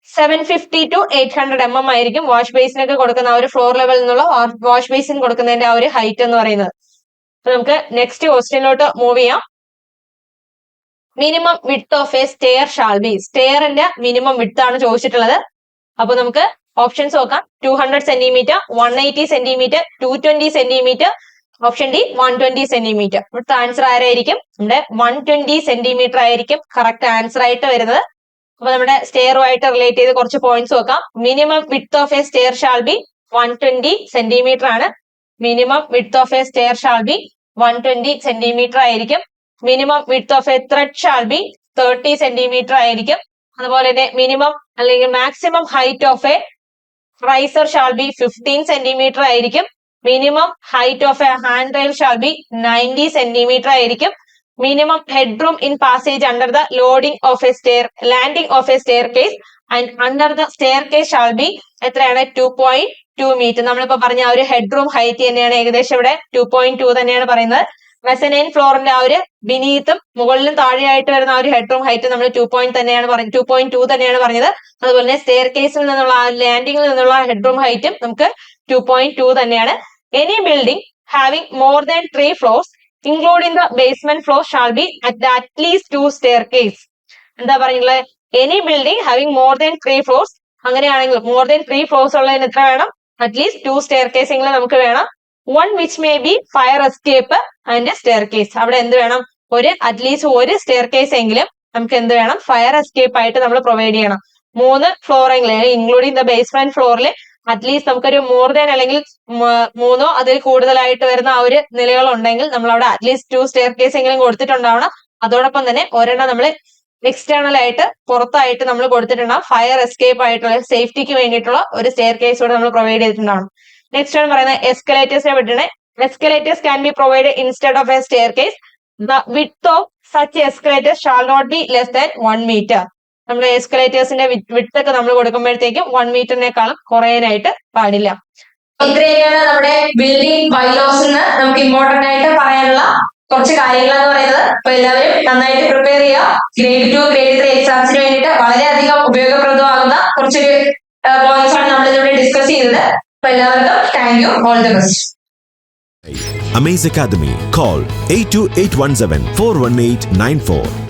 750 to 800 mm ആയിരിക്കും വാഷ് ബേസിനൊക്കെ കൊടുക്കുന്ന ആ ഒരു ഫ്ലോർ ലെവലിൽ നിന്നുള്ള വാഷ് ബേസിൻ കൊടുക്കുന്നതിന്റെ ആ ഒരു ഹൈറ്റ് എന്ന് പറയുന്നത്. അപ്പൊ നമുക്ക് നെക്സ്റ്റ് ക്വസ്റ്റ്യനിലോട്ട് മൂവ് ചെയ്യാം. Minimum width of a stair shall be. സ്റ്റെയറിന്റെ മിനിമം വിഡ്ത്ത് ആണ് ചോദിച്ചിട്ടുള്ളത്. അപ്പൊ നമുക്ക് ഓപ്ഷൻസ് നോക്കാം. 200 centimetre, 180 centimetre, 220 centimetre, option D 120 centimetre. ഇവിടുത്തെ ആൻസർ ആരായിരിക്കും? നമ്മുടെ 120 സെന്റിമീറ്റർ ആയിരിക്കും കറക്റ്റ് ആൻസർ ആയിട്ട് വരുന്നത്. അപ്പൊ നമ്മുടെ സ്റ്റെയറുമായിട്ട് റിലേറ്റ് ചെയ്ത് കുറച്ച് പോയിന്റ്സ് നോക്കാം. Minimum width of a stair shall be 120 centimetre ആണ്. Minimum width of a stair shall be 120 centimetre ആയിരിക്കും. Minimum width of a thread shall be 30 centimetre ആയിരിക്കും. അതുപോലെ തന്നെ മിനിമം അല്ലെങ്കിൽ maximum height of a riser shall be 15 centimetre ആയിരിക്കും. Minimum height of a hand rail shall be 90 centimetre ആയിരിക്കും. Minimum head room in passage under the loading of a stair landing of a stair case and under the stair case shall be എത്രയാണ്? 2.2 metre. നമ്മളിപ്പോ പറഞ്ഞ ആ ഒരു head room height തന്നെയാണ് ഏകദേശം ഇവിടെ 2.2 തന്നെയാണ് പറയുന്നത്. മെസനൈൻ ഫ്ലോറിന്റെ ആ ഒരു ബിനീത്തും മുകളിലും താഴെയായിട്ട് വരുന്ന ആ ഒരു ഹെഡ് റൂം ഹൈറ്റ് നമ്മൾ 2.2 തന്നെയാണ് പറഞ്ഞത്. അതുപോലെ തന്നെ സ്റ്റെയർ കേസിൽ നിന്നുള്ള ആ ലാൻഡിംഗിൽ നിന്നുള്ള ഹെഡ് റൂം ഹൈറ്റും നമുക്ക് 2.2 തന്നെയാണ്. Any building having more than 3 floors, including the basement floor, shall be at least 2 staircase. എന്താ പറയുന്നത്, any building having more than 3 floors, അങ്ങനെയാണെങ്കിൽ മോർ ദാൻ 3 floors ഉള്ളതിന് എത്ര വേണം, അറ്റ്ലീസ്റ്റ് 2 staircase എങ്കിലും നമുക്ക് വേണം. One which may be fire escape and staircase, അവിടെ എന്ത് വേണം, അറ്റ്ലീസ്റ്റ് ഒരു സ്റ്റെയർകേസ് എങ്കിലും നമുക്ക് എന്ത് വേണം, ഫയർ എസ്കേപ്പ് ആയിട്ട് നമ്മൾ പ്രൊവൈഡ് ചെയ്യണം. 3 floor എങ്കിലും ഇൻക്ലൂഡിംഗ് ദ ബേസ്മെന്റ് ഫ്ലോറിൽ അറ്റ്ലീസ്റ്റ് നമുക്കൊരു മോർ ദാൻ അല്ലെങ്കിൽ 3 അതിൽ കൂടുതലായിട്ട് വരുന്ന ആ ഒരു നിലകൾ ഉണ്ടെങ്കിൽ നമ്മൾ അവിടെ അറ്റ്ലീസ്റ്റ് 2 staircase എങ്കിലും കൊടുത്തിട്ടുണ്ടാവണം. അതോടൊപ്പം തന്നെ ഒരെണ്ണം നമ്മൾ എക്സ്റ്റേണൽ ആയിട്ട് പുറത്തായിട്ട് നമ്മൾ കൊടുത്തിട്ടുണ്ടാവും, ഫയർ എസ്കേപ്പ് ആയിട്ടുള്ള സേഫ്റ്റിക്ക് വേണ്ടിയിട്ടുള്ള ഒരു സ്റ്റെയർ കേസ് കൂടെ നമ്മൾ പ്രൊവൈഡ് ചെയ്തിട്ടുണ്ടാവും. നെക്സ്റ്റ് ആണ് പറയുന്നത് എസ്കലേറ്റേഴ്സിനെ പറ്റിയാണ്. Escalators can be provide instead of a staircase. The width of such escalators shall not be less than 1 meter. നമ്മുടെ എസ്കലേറ്റേഴ്സിന്റെ വിഡ്ത്ത് ഒക്കെ നമ്മൾ കൊടുക്കുമ്പോഴത്തേക്കും 1 meterനേക്കാളും കുറയാനായിട്ട് പാടില്ല. ഇത്രയൊക്കെയാണ് നമ്മുടെ ബിൽഡിംഗ് ബൈലോസ് നമുക്ക് ഇമ്പോർട്ടന്റ് ആയിട്ട് പറയാനുള്ള കുറച്ച് കാര്യങ്ങളെന്ന് പറയുന്നത്. അപ്പൊ എല്ലാവരും നന്നായിട്ട് പ്രിപ്പയർ ചെയ്യുക. ഗ്രേഡ് 2, ഗ്രേഡ് 3 എക്സാംസിന് വേണ്ടിയിട്ട് വളരെയധികം ഉപയോഗപ്രദമാകുന്ന കുറച്ചൊരു പോയിന്റ്സ് ആണ് നമ്മൾ ഇവിടെ ഡിസ്കസ് ചെയ്തത്. അപ്പൊ എല്ലാവർക്കും thank you, all the best. Amaze Academy. Call 8281741894.